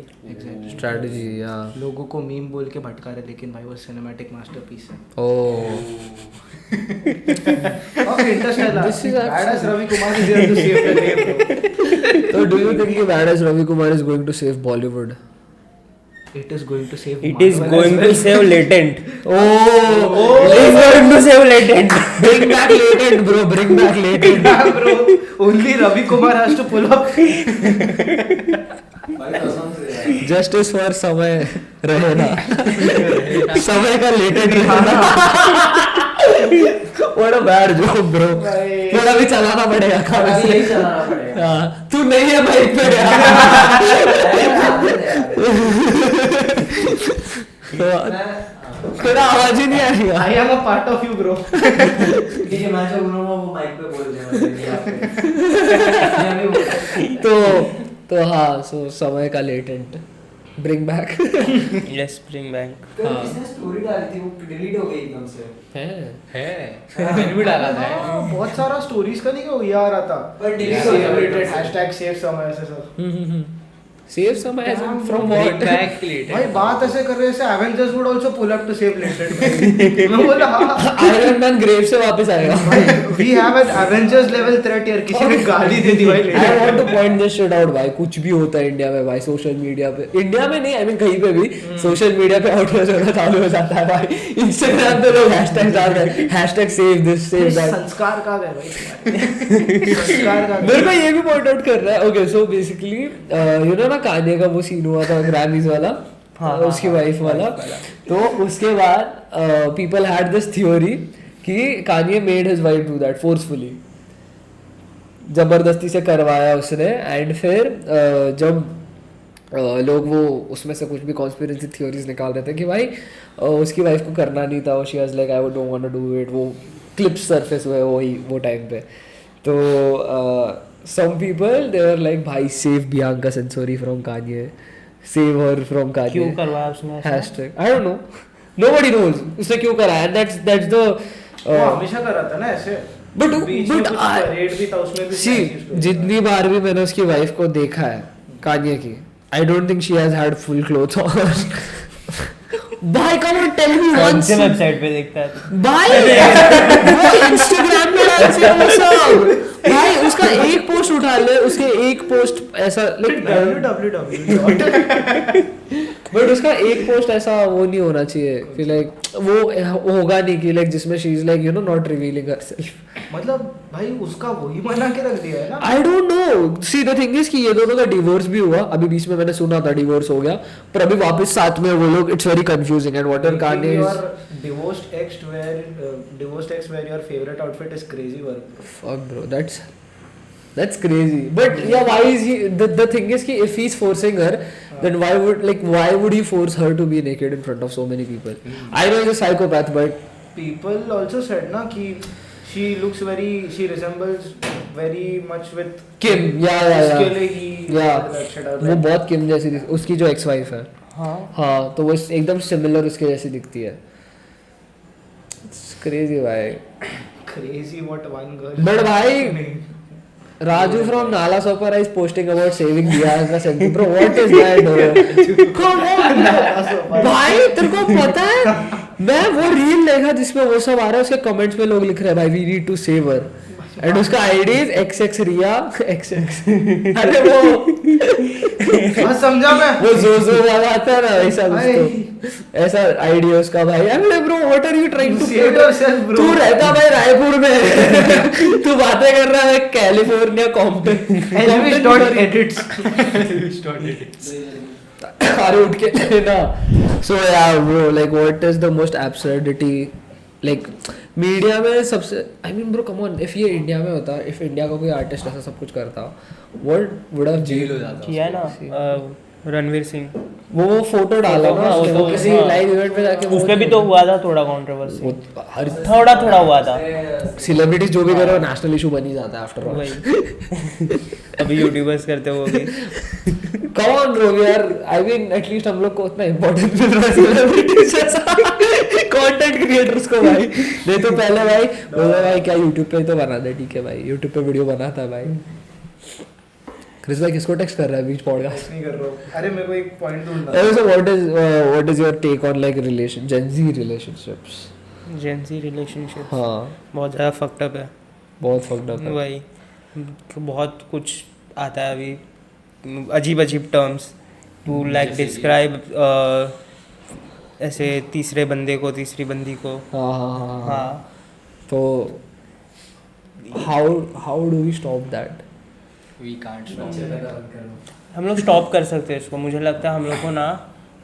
स्ट्रैटेजी या लोगों को मीम बोल के भटका रहे, लेकिन भाई वो सिनेमैटिक मास्टरपीस है। Oh Interstellar This is actually- badass Ravi Kumar is here to save the day, bro. तो do you think कि badass Ravi Kumar is going to save Bollywood? It is going to save It is Marvel as going to well. save latent. Oh, It is going to save latent. bring back latent, bro. Bring back latent. Yeah, bro. Only Ravi Kumar has to pull up. Justice for समय रहे ना, समय का latent रहे ना. What a bad joke, bro. थोड़ा भी चलाना पड़ेगा खाना से. यही चलाना पड़ेगा। हाँ, तू नहीं है बाइक पे यार. तो तेरा आवाज ही नहीं आएगा. I am a part of you, bro. ठीक है, मैं जो बोलूँगा वो माइक पे बोल देना। तो हाँ सो समय का latent bring back Yes, bring back. किसने स्टोरी डाली थी, वो डिलीट हो गई एकदम से। है मैंने भी डाला था। बहुत सारा स्टोरीज का नहीं क्या ये आ रहा था, पर delete हो गया। हैशटैग सेव समय ऐसे सब। सेव समय from Bring what? back later। भाई बात ऐसे कर रहे हैं Avengers would also pull up to save लेटेड। मैं बोला हाँ आयरन मैन ग्रेव से वापस आएगा. We have an Avengers level threat यार, किसी ने गाली दे दी भाई I लेटेड। want to point this shit out भाई. कुछ भी होता है इंडिया में भाई, सोशल मीडिया पे, इंडिया में नहीं, I mean कहीं पे भी सोशल मीडिया पे आउटरीच होना चालू हो जाता है भाई. इंस्टाग्राम पे लोग हैशटैग डाल रहे हैं, hashtag save this save that. संस्कार कहाँ गए भाई तुम्हारे? संस्कार कहाँ मेरे गए? को ये भी पॉइंट आउट कर रहा है. Okay so basically you know ना कान्ये का वो सीन हुआ था ग्रैमीज वाला, उसकी वाइफ वाला. तो उसके बाद पीपल हैड दिस थ्योरी कि Kanye made his wife do that forcefully, जबरदस्ती से करवाया उसने. एंड फिर जब लोग वो उसमें से कुछ भी कॉन्स्पिरेसी थ्योरीज निकाल रहे थे कि भाई उसकी वाइफ को करना नहीं था, she was like I don't want to do it, वो क्लिप्स सरफेस हुए वो टाइम पे. तो some people they were like भाई save Bianca Censori from Kanye, save her from Kanye. क्यों करवाया उसने ऐसा? Hashtag I don't know, nobody knows उसने क्यों कराया. That's the वो हमेशा कर रहा था ना ऐसे, but बीच में कुछ I परेड भी था उसमें भी see ऐसी story जितनी बार भी मैंने उसकी वाइफ को देखा है Kanye की, I don't think she has had full clothes on. भाई come on tell me कौन once. से वेबसाइट पे देखता है? भाई वो इंस्टाग्राम में डालते हैं वो सब. भाई उसका एक पोस्ट उठा ले, उसके एक पोस्ट ऐसा लाइक www. बट उसका एक पोस्ट ऐसा वो नहीं होना चाहिए कि लाइक वो होगा नहीं कि लाइक जिसमें she is like you no not revealing herself. मतलब भाई उसका वही बना के रख दिया है ना। आई don't no, see the thing is कि ये दोनों का डिवोर्स भी हुआ, अभी बीच में मैंने सुना था डिवोर्स हो गया, पर अभी वापस साथ में वो लोग, it's very confusing and what are Kanye's divorced ex wear your favorite outfit is crazy work. fuck bro, that's crazy. But yeah, why is he, the thing is कि if he's forcing her, then why would he force her to be naked in front of so many people? I know he's a psychopath, but People also said ना कि she resembles very much with Kim, yeah. उसके लिए ही Yeah. that shit out, वो like, बहुत किम जैसी उसकी जो ex wife है, हाँ तो वो एकदम सिमिलर उसके जैसी दिखती है। It's crazy भाई। crazy what one girl But भाई Raju from Nala Sopara is posting about saving Diaz का sentence. Bro, what is that, bro? Come on, भाई तेरे को पता है? मैं वो रील देखा जिसमें वो सब आ रहा है, उसके कमेंट्स में लोग लिख रहे हैं भाई we need to save her and उसका ID is XX Riya XX। अरे वो हाँ समझा मैं वो जो वाला आता है ना ऐसा उसको, ऐसा आईडी है उसका भाई। अरे bro what are you trying to Save yourself, bro. तू रहता भाई रायपुर में तू बातें कर रहा है कैलिफोर्निया edits अरे उठ के ना। सो यार bro like what is the most absurdity like media में सबसे, I mean bro come on, if ये इंडिया में होता, इफ इंडिया का कोई आर्टिस्ट ऐसा सब कुछ करता, व्हाट वुड हैव जेल हो जाता किया ना रणवीर सिंह, वो फोटो डाला ना हाँ, उसने, वो वो किसी हाँ। लाइव इवेंट में जाके उस पे भी तो हुआ था थोड़ा कंट्रोवर्सी, वो हर थोड़ा हुआ था। सेलिब्रिटीज जो भी कर रहे हो नेशनल इशू बन ही जाता है आफ्टर ऑल। वही अभी यूट्यूबर्स करते वो भी। कम ऑन ब्रो यार, आई मीन एटलीस्ट हम लोग को उतना इंपॉर्टेंस मिल रहा है सेलिब्रिटीज जैसा कंटेंट क्रिएटर्स को भाई। नहीं तो पहले भाई बोला भाई क्या यूट्यूब पे तो बना दे, ठीक है भाई यूट्यूब पे वीडियो बनाता भाई। क्रिस भाई किसको टेक्स्ट कर रहा है बीच पॉडकास्ट? नहीं कर रहा हूँ। अरे मेरे को एक पॉइंट ढूंढना So what is your take on like Gen Z relationships? Gen Z relationship हाँ बहुत ज़्यादा fucked up है। बहुत fucked up है। वही बहुत कुछ आता है अभी, अजीब टर्म्स टू लाइक डिस्क्राइब ऐसे तीसरे बंदे को तीसरी बंदी को। हाँ तो how do we stop that? We can't stop. हम लोग स्टॉप कर सकते हैं इसको, मुझे लगता है हम लोग को ना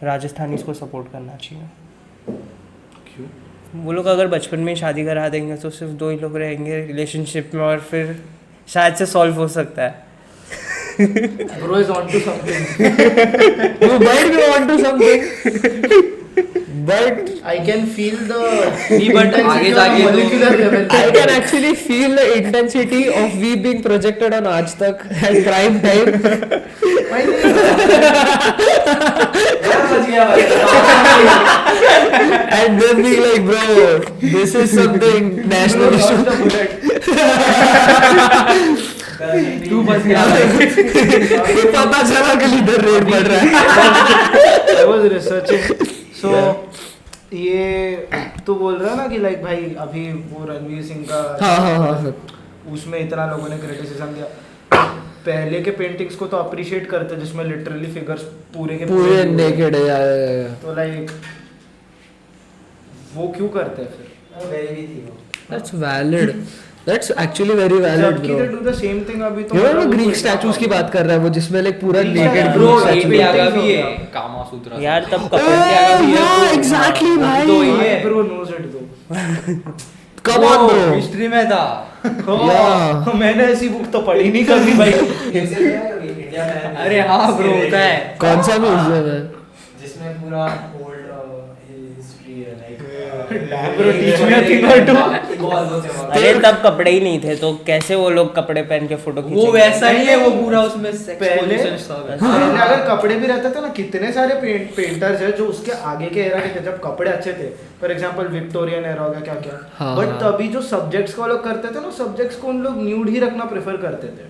राजस्थानी को सपोर्ट करना चाहिए। क्यों? वो लोग अगर बचपन में शादी करा देंगे तो सिर्फ 2 ही लोग रहेंगे रिलेशनशिप में, और फिर शायद से सॉल्व हो सकता है। bro is on to something. You might be on to something, but I can feel the but आगे जाके तो- molecular level. I can actually feel the intensity of we being projected on Aaj Tak at prime time. And then being like, bro, this is something national issue. तू बस गया पता चला कि leader red पड़ रहा है। I was researching. So ये तू बोल रहा है ना कि लाइक भाई अभी वो रणवीर सिंह का हाँ उसमें इतना लोगों ने क्रिटिसिज्म दिया। पहले के पेंटिंग्स को तो अप्रिशिएट करते जिसमें लिटरली फिगर्स पूरे के पूरे नेकेड है यार। तो लाइक वो क्यों करते हैं फिर? That's valid. That's actually very valid, जबकि bro. they do the same thing अभी तो You know मतलब ग्रीक कोई स्टैचूज की काम बात कर रहा है वो, जिसमें लाइक पूरा Greek naked statue. Bro Greek statue India का paintings भी हो है गया। कामा सूत्र यार तब कपल के आगे भी है हाँ तो- एग्जैक्टली भाई। तो ये है ब्रो नोज इट दो कम ऑन ब्रो। हिस्ट्री में था हाँ, मैंने ऐसी बुक तो पढ़ी नहीं कभी भाई। अरे हाँ ब्रो होता है कौन सा म्यूजियम है? जिसमें पूरा ओल्ड हिस्ट्री है like Bro, teach me a thing or two. अरे तब कपड़े ही नहीं थे तो कैसे वो लोग कपड़े पहन के फोटो वो वैसा ही है वो पूरा उसमें सेक्स पहले पोजीशन सब है पहले अगर कपड़े भी रहते थे ना, कितने सारे पेंटर्स है जो उसके आगे के एरा के थे जब कपड़े अच्छे थे। फॉर एग्जांपल विक्टोरियन एरा हो गया क्या क्या। हाँ, बट हाँ। तभी जो सब्जेक्ट्स को वो लोग करते थे ना, सब्जेक्ट्स को उन लोग न्यूड ही रखना प्रेफर करते थे।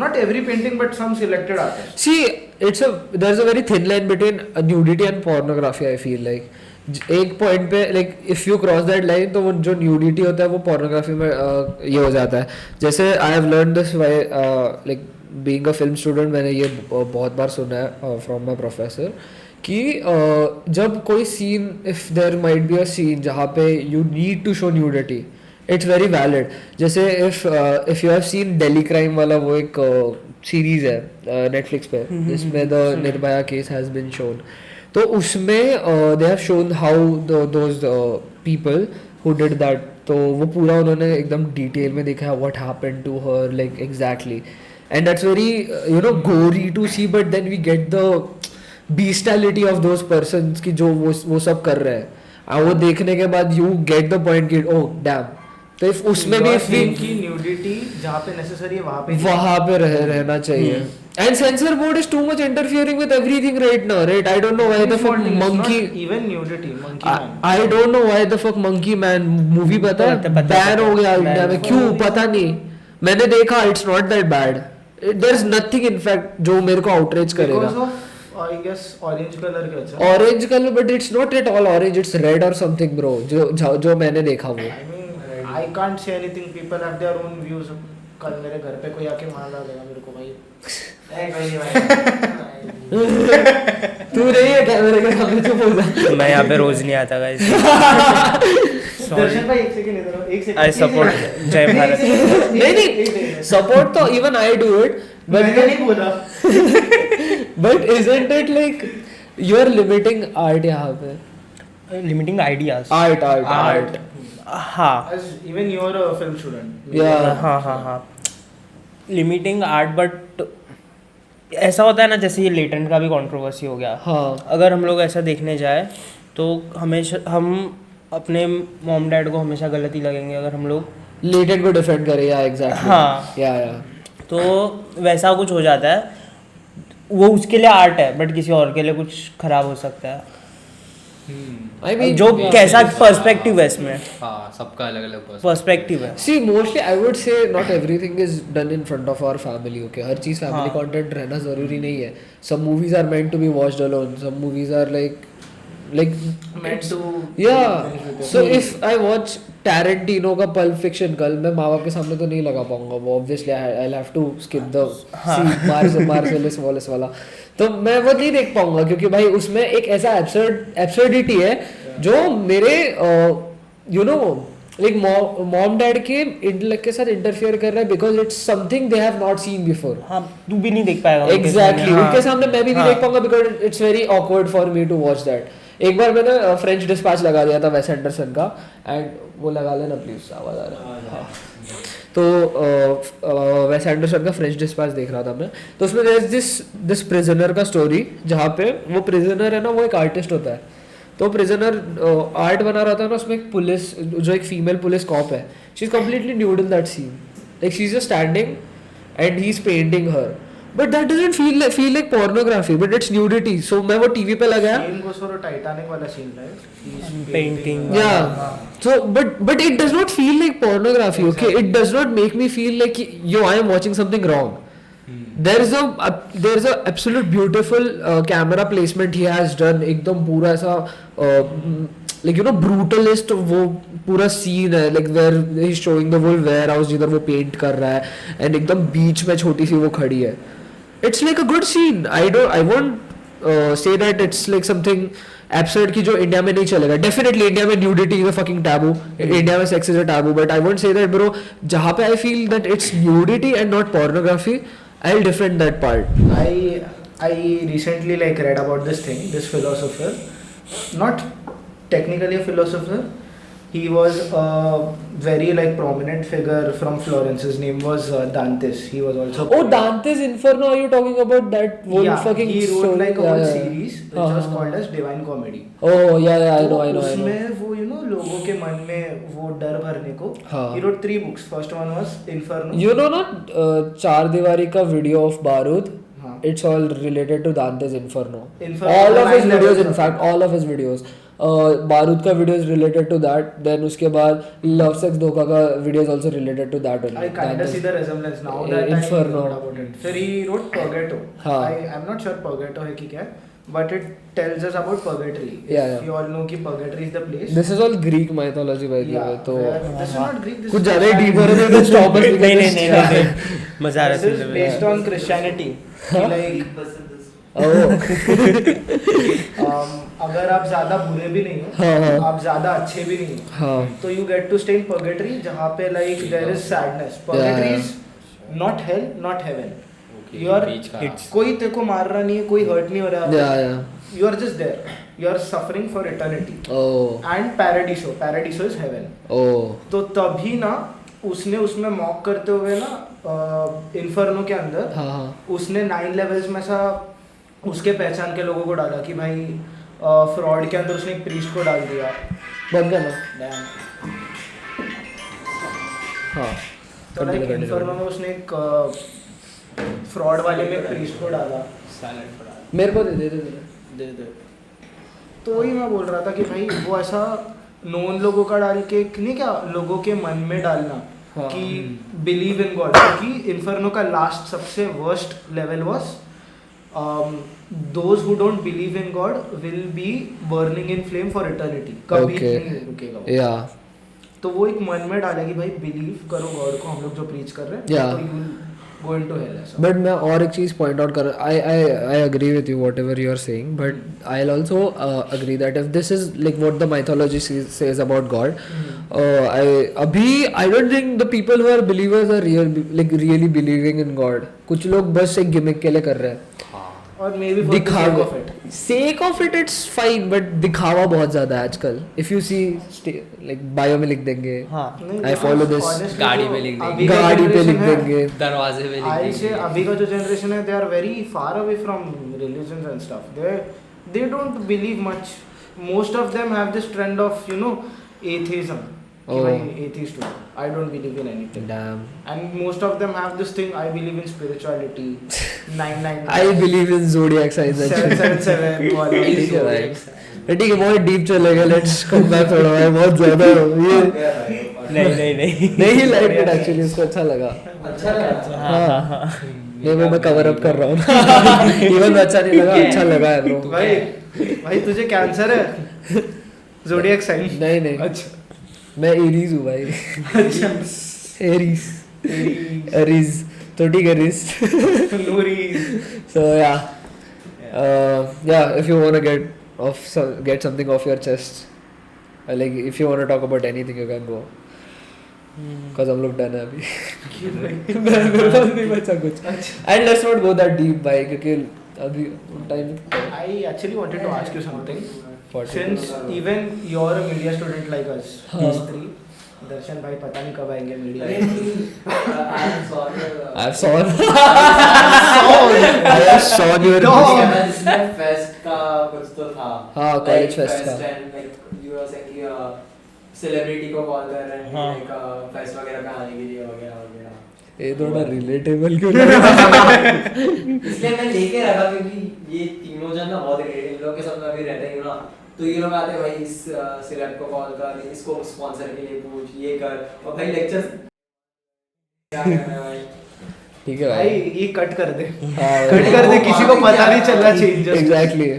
Not every painting, but some selected artists. See, there's a very thin line between nudity and pornography. I feel like एक पॉइंट पे like if you cross that line तो वो जो nudity होता है वो pornography में ये हो जाता है। जैसे I have learned this by like being a film student, मैंने ये बहुत बार सुना है from my professor कि जब कोई scene, if there might be a scene जहाँ पे you need to show nudity, it's very valid. जैसे if you have seen Delhi crime वाला वो एक सीरीज है नेटफ्लिक्स पे जिसमें the Nirbhaya case has been shown. तो उसमें they have shown how those people who did that. तो वो पूरा उन्होंने एकदम डिटेल में देखा है what happened to her like exactly. And that's very you know gory to see, but then we get the bestiality of those persons की जो वो सब कर रहे हैं. वो देखने के बाद यू गेट द पॉइंट कि ओह डैम. तो इफ उसमें भी की न्यूडिटी जहाँ पे नेसेसरी है वहाँ पे रहना चाहिए. And sensor board is too much interfering with everything right now, right? I don't know why the fuck monkey, even nudity monkey man, I don't know why the fuck monkey man movie पता है ban हो गया India में. क्यों पता नहीं, मैंने देखा. It's not that bad. There is nothing in fact जो मेरे को आउटरीच करेगा. I guess orange color के अच्छा. Orange color, but it's not at all orange. It's red or something, bro. जो मैंने देखा वो. I mean, I can't say anything. People have their own views. कल मेरे घर पे कोई आके मार डालेगा मेरे को भाई. कोई नहीं भाई. तू नहीं है कैमरे के सामने, चुप हो जा. मैं यहाँ पे रोज नहीं आता गाइस. दर्शन भाई एक सेकंड इधर आओ, एक सेकंड. आई सपोर्ट जय भारत. नहीं सपोर्ट तो इवन आई डू इट, मैंने नहीं बोला. But isn't it like you are limiting art यहाँ पे? Limiting ideas. Art. हाँ. As even you are a film student. Yeah. हाँ. लिमिटिंग आर्ट, बट ऐसा होता है ना, जैसे ये लेटेंट का भी कंट्रोवर्सी हो गया. हाँ. अगर हम लोग ऐसा देखने जाए तो हमेशा हम अपने मॉम डैड को हमेशा गलत ही लगेंगे अगर हम लोग लेटेंट को डिफेंड करें. या एग्जैक्टली. हाँ. या तो वैसा कुछ हो जाता है. वो उसके लिए आर्ट है, बट किसी और के लिए कुछ खराब हो सकता है. I mean, जो कैसा पर्सपेक्टिव है इसमें. हाँ, सबका अलग अलग पर्सपेक्टिव है. See, mostly I would say not everything is done in front of our family. Okay, हर चीज family content रहना जरूरी नहीं है. Some movies are meant to be watched alone. Some movies are like meant to. Yeah. So if I watch Tarantino का Pulp Fiction कल, मैं माँ बाप के सामने तो नहीं लगा पाऊंगा वो. Obviously I'll have to skip the Marcellus Wallace वाला. तो मैं वो नहीं देख पाऊंगा क्योंकि भाई उसमें एक ऐसा एब्सर्डिटी है जो मेरे you know like mom dad के इंटेलेक्ट के साथ इंटरफियर कर रहा है because it's something they have not seen before. हाँ, तू भी नहीं देख पाएगा. एग्जैक्टली. उनके सामने मैं भी नहीं देख पाऊंगा because it's very awkward for me to watch that. एक बार मैंने फ्रेंच डिस्पैच लगा दिया था वेस एंडरसन का, एंड वो लगा लेना प्लीज, आवाज आ रहा है. तो वेस एंडरसन का फ्रेंच डिस्पैच देख रहा था मैं. तो उसमें दिस प्रिजनर का स्टोरी जहाँ पे वो प्रिजनर है ना, वो एक आर्टिस्ट होता है. तो प्रिजनर आर्ट बना रहा था ना, उसमें एक पुलिस जो एक फीमेल पुलिस कॉप है, she is completely nude in that scene. Like she is just standing and he is painting her. But that doesn't feel like pornography, but it's nudity. So मैं वो TV पे लगाया. Same goes for a Titanic वाला scene, right? He's Painting. Yeah. So but it does not feel like pornography. Okay, it does not make me feel like yo I am watching something wrong. There's a absolute beautiful camera placement he has done. एकदम पूरा ऐसा like you know brutalist वो पूरा scene है, like where he's showing the whole warehouse जिधर वो paint कर रहा है, and एकदम बीच में छोटी सी वो खड़ी है. It's like a good scene. I won't say that it's like something absurd की जो इंडिया में नहीं चलेगा. Definitely इंडिया में nudity is a fucking taboo. India में sex is a taboo. But I won't say that bro. जहाँ पे I feel that it's nudity and not pornography, I'll defend that part. I recently like read about this thing. This philosopher, not technically a philosopher. He was a very like prominent figure from Florence. His name was Dantes. He was also. Oh, Dante's Inferno. Are you talking about that whole yeah, fucking he wrote story? like a whole series which was called as Divine Comedy. Oh yeah, I know. उसमें वो you know लोगों के मन में वो डर भरने को. He wrote 3 books. First one was Inferno. You know not चार दीवारी का video of Barud. It's all related to Dante's Inferno. All of his videos, in fact, all of his videos. बारूद का video is related to that. Then उसके बाद love sex Dhokha का video is also related to that. I kind of see the resemblance now that Inferno. I know about it. फिर he wrote Purgato. I'm not sure Purgato है कि क्या, but it tells us about purgatory. You all know कि purgatory is the place. This is all Greek mythology by the way. तो this is not Greek. कुछ ज़्यादा ही deeper है तो stop us. नहीं मजा आ रहा है. This is based on Christianity. Like अगर आप ज्यादा बुरे भी नहीं हाँ, हो, हाँ। आप ज्यादा अच्छे भी नहीं हो, हाँ तो you get to stay in purgatory, जहाँ पे like there is sadness. Purgatory is not hell, not heaven. You are, कोई तेरे को मार रहा नहीं है, कोई हर्ट नहीं हो रहा. या You are just there. You are suffering for eternity. O And paradiso. Paradiso is heaven. ओ तो तभी ना उसने उसमें मॉक करते हुए ना इन्फर्नो के अंदर हाँ हाँ उसने 9 लेवल्स में सा उसके पहचान के लोगों को डाला कि भाई फ्रॉड के अंदर उसने एक प्रीस्ट को डाल दिया. बंद करना Damn. हाँ तो लाइक इन्फर्नो में उसने एक फ्रॉड वाले में एक प्रीस्ट को डाला. मेरे को दे दे. तो वही मैं बोल रहा था कि भाई वो ऐसा नोन लोगों का डाल के नहीं, क्या लोगों के मन में डालना हाँ. कि बिलीव इन गॉड. क्योंकि इन्फर्नो का लास्ट सबसे worst level was those who don't believe in God will be burning in flame for eternity. कभी Okay. नहीं रुकेगा वो. या तो वो एक मन में डाला कि भाई बिलीव करो गॉड को, हम लोग जो प्रीच कर रहे हैं, Yeah. तो you will go into hell. ऐसा. बट मैं और एक चीज़ पॉइंट आउट कर I agree with you whatever you are saying, but I will also agree that if this is like what the mythology says about God, I don't think the people who are believers are really believing in God. कुछ लोग बस एक gimmick के लिए कर रहे हैं, और maybe for the sake of it. Sake of it it's fine, but दिखावा बहुत ज्यादा है आजकल. If you see like bio में लिख देंगे हाँ I follow this. Honestly, गाड़ी जो पे लिख देंगे. अभी का गाड़ी पे लिख generation है, देंगे. दरवाजे पे लिख आई से देंगे. अभी का जो जनरेशन है, they are very far away from religion and stuff. They don't believe much. Most of them have this trend of you know atheism. Oh. Atheist हूँ, I don't believe in anything. Damn. And most of them have this thing, I believe in spirituality. 999 I believe in zodiac signs and shit. 777 वाला. ठीक है भाई. ठीक है, बहुत deep चले गए. लेट्स कम बैक थोड़ा भाई, बहुत ज्यादा ये नहीं नहीं लाइक इट एक्चुअली. उसको अच्छा लगा. अच्छा लगा. हाँ नहीं, वो मैं कवर अप कर रहा हूँ. इवन अच्छा नहीं लगा, अच्छा लगा है ब्रो. भाई तुझे कैंसर है. Zodiac sign. नहीं नहीं, अच्छा. मैं एरीज हूँ भाई. अच्छा. एरीज एरीज तो ठीक है. Aries. Noori. So yeah, if you wanna get something off your chest, like if you wanna talk about anything, you can go. Cause हम लोग डन है अभी. मेरे पास नहीं बचा कुछ. And let's not go that deep भाई, क्योंकि अभी time. I actually wanted to ask you something. 40. Since even you're a media student like us, हाँ. these three, दर्शन भाई पता नहीं कब आएंगे media. I've sawn. I have sawn your. Fest का कुछ तो था. हाँ, college fest का. सेलिब्रिटी को कॉल कर रहे हैं हाँ. लाइक फेस्ट वगैरह पे आने के लिए वगैरह वगैरह. ये थोड़ा रिलेटेबल क्यों लग रहा है? इसलिए मैं लेके रखा क्योंकि ये तीनों जन ना बहुत रिलेटेड. इन लोग के साथ मैं भी रहता ही हूँ ना, तो ये लोग आते हैं भाई इस सिलेक्ट को कॉल कर, इसको स्पॉन्सर के लिए पूछ, ये कर, और भाई लेक्चर क्या करना है भाई. ठीक है भाई भाई. ये कट कर दे. हाँ, कट कर दे, किसी को पता नहीं चलना चाहिए. Exactly.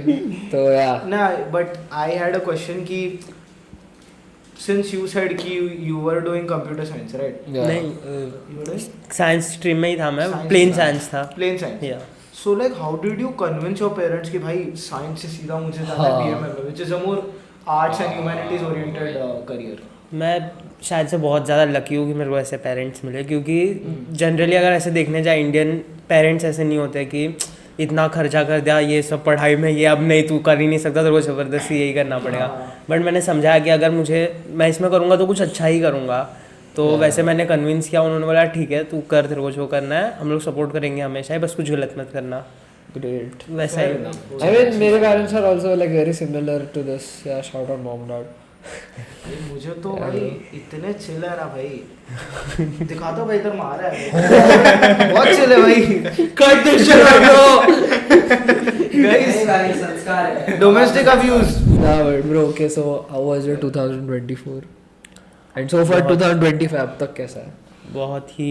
तो yeah. ना, but I had a question कि since you said कि you were doing computer science, right? Yeah. नहीं You were doing science stream में ही था मैं. Science प्लेन था. साइंस था. plain science. या So like how did you convince your parents कि भाई science से सीधा मुझे जाना हाँ. है BMM में, which is a more arts and humanities oriented career? मैं शायद से बहुत ज़्यादा लकी हूँ कि मेरे को ऐसे पेरेंट्स मिले, क्योंकि जनरली अगर ऐसे देखने जाए इंडियन पेरेंट्स ऐसे नहीं होते कि इतना खर्चा कर दिया ये सब पढ़ाई में, ये अब नहीं तू कर ही नहीं सकता, तेरे को ज़बरदस्ती यही करना पड़ेगा. बट मैंने समझा कि अगर मैं इसमें करूँगा तो कुछ अच्छा ही करूँगा. तो वैसे मैंने कन्विंस किया, उन्होंने बोला ठीक है तू कर, तेरे को जो करना है हम लोग सपोर्ट करेंगे हमेशा ही, बस कुछ गलत मत करना. Great. वैसा ही. I mean, मेरे parents are also like very similar to this. Yeah, shout out mom, dad. भाई मुझे तो भाई इतने चिल है ना भाई. दिखा दो भाई, इधर मारा है. बहुत चिल है भाई. Cut this shit right now. Guys, भाई संस्कार है. domestic abuse. Nah, but bro, okay, so how was your 2024? And so far 2025 अब तक कैसा है? बहुत ही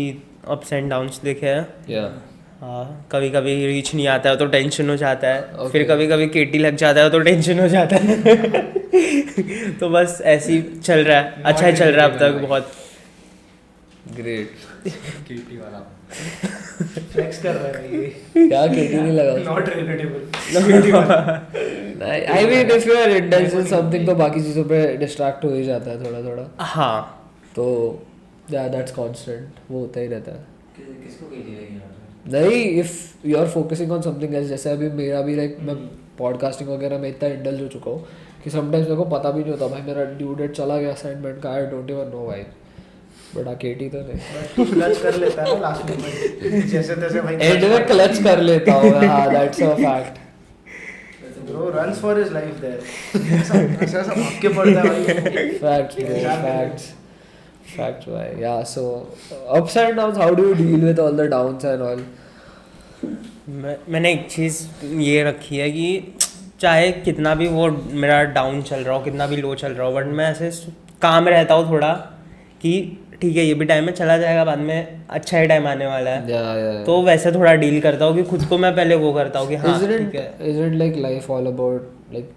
अप्स एंड डाउन्स देखे हैं. Yeah. हाँ, कभी कभी रीच नहीं आता है तो टेंशन हो जाता है. Okay. फिर कभी कभी केटी लग जाता है तो टेंशन हो जाता है. तो बस ऐसे ही चल रहा है. अच्छा ही चल रहा है अब तक बहुत. Great. कीटी वाला. Flex फ्लेक्स कर रहा है ये. क्या केटी नहीं लगा Not relatable. I mean if you are indulge in something तो बाकी चीजों पे डिस्ट्रैक्ट हो ही जाता है थोड़ा थोड़ा. हाँ तो या दैट्स कांस्टेंट, वो होता ही रहता है. किसको केटी लगी यार? नहीं, if you are focusing on something else, जैसे अभी मेरा भी लाइक मैं पॉडकास्टिंग वगैरह में इतना इंडल्ज हो चुका हूँ कि समटाइम्स मेरे को पता भी नहीं होता भाई मेरा ड्यू डेट चला गया असाइनमेंट का, I don't even know why. But KT तो नहीं. But clutch कर लेता है ना लास्ट मोमेंट, जैसे तैसे भाई. एंड में क्लच कर लेता हूँ. हाँ, that's a fact. Bro runs for his life there. ऐसा भाग के पड़ता है भाई. Facts, bro. Facts, why? Yeah. So ups and downs. How do you deal with all the downs and all? मैंने एक चीज़ ये रखी है कि चाहे कितना भी वो मेरा डाउन चल रहा हो, कितना भी लो चल रहा हो, बट मैं ऐसे काम रहता हूँ थोड़ा कि ठीक है ये भी टाइम में चला जाएगा, बाद में अच्छा ही टाइम आने वाला है. Yeah. तो वैसे थोड़ा डील करता हूँ कि खुद को मैं पहले वो करता हूँ कि हाँ ठीक है. Isn't like life all about like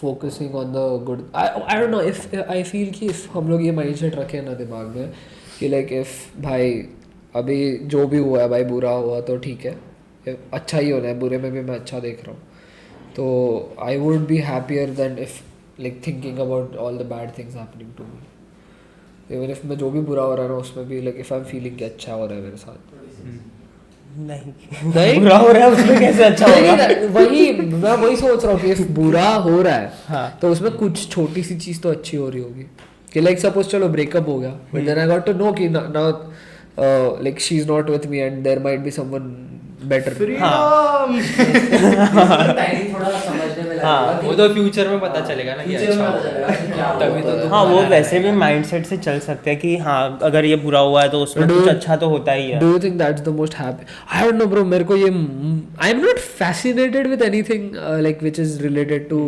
focusing on the good? I don't know if I feel कि if हम लोग ये mindset रखें ना दिमाग में कि like if भाई अभी जो भी हुआ है भाई बुरा हुआ तो ठीक है, अच्छा ही होना है, बुरे में भी मैं अच्छा देख रहा हूँ, तो I would be happier than if like thinking about all the bad things happening to me. Even if मैं जो भी बुरा हो रहा है ना उसमें भी like if I'm feeling कि अच्छा हो रहा है मेरे साथ. नहीं बुरा हो रहा है उसमें कैसे अच्छा होगा. वही मैं वही सोच रहा हूँ कि if बुरा हो रहा है हाँ. तो उसमें कुछ छोटी सी चीज तो अच्छी हो रही होगी कि लाइक सपोज चलो ब्रेकअप हो गया, but then I got to know कि now like she is not with me and there might be someone better. Freedom. Timing थोड़ा समझने में लगेगा. हाँ, वो तो फ्यूचर में पता चलेगा ना कि फ्यूचर में अच्छा पता चलेगा कि क्या तभी तो होता है. तुम हाँ वो बना वैसे रहे भी हो. माइंडसेट से चल सकते हैं कि हाँ अगर ये बुरा हुआ है तो उसमें Do कुछ you- अच्छा तो होता ही है. Do you think that's the most happy? I don't know bro, मेरे को ये I am not fascinated with anything like which is related to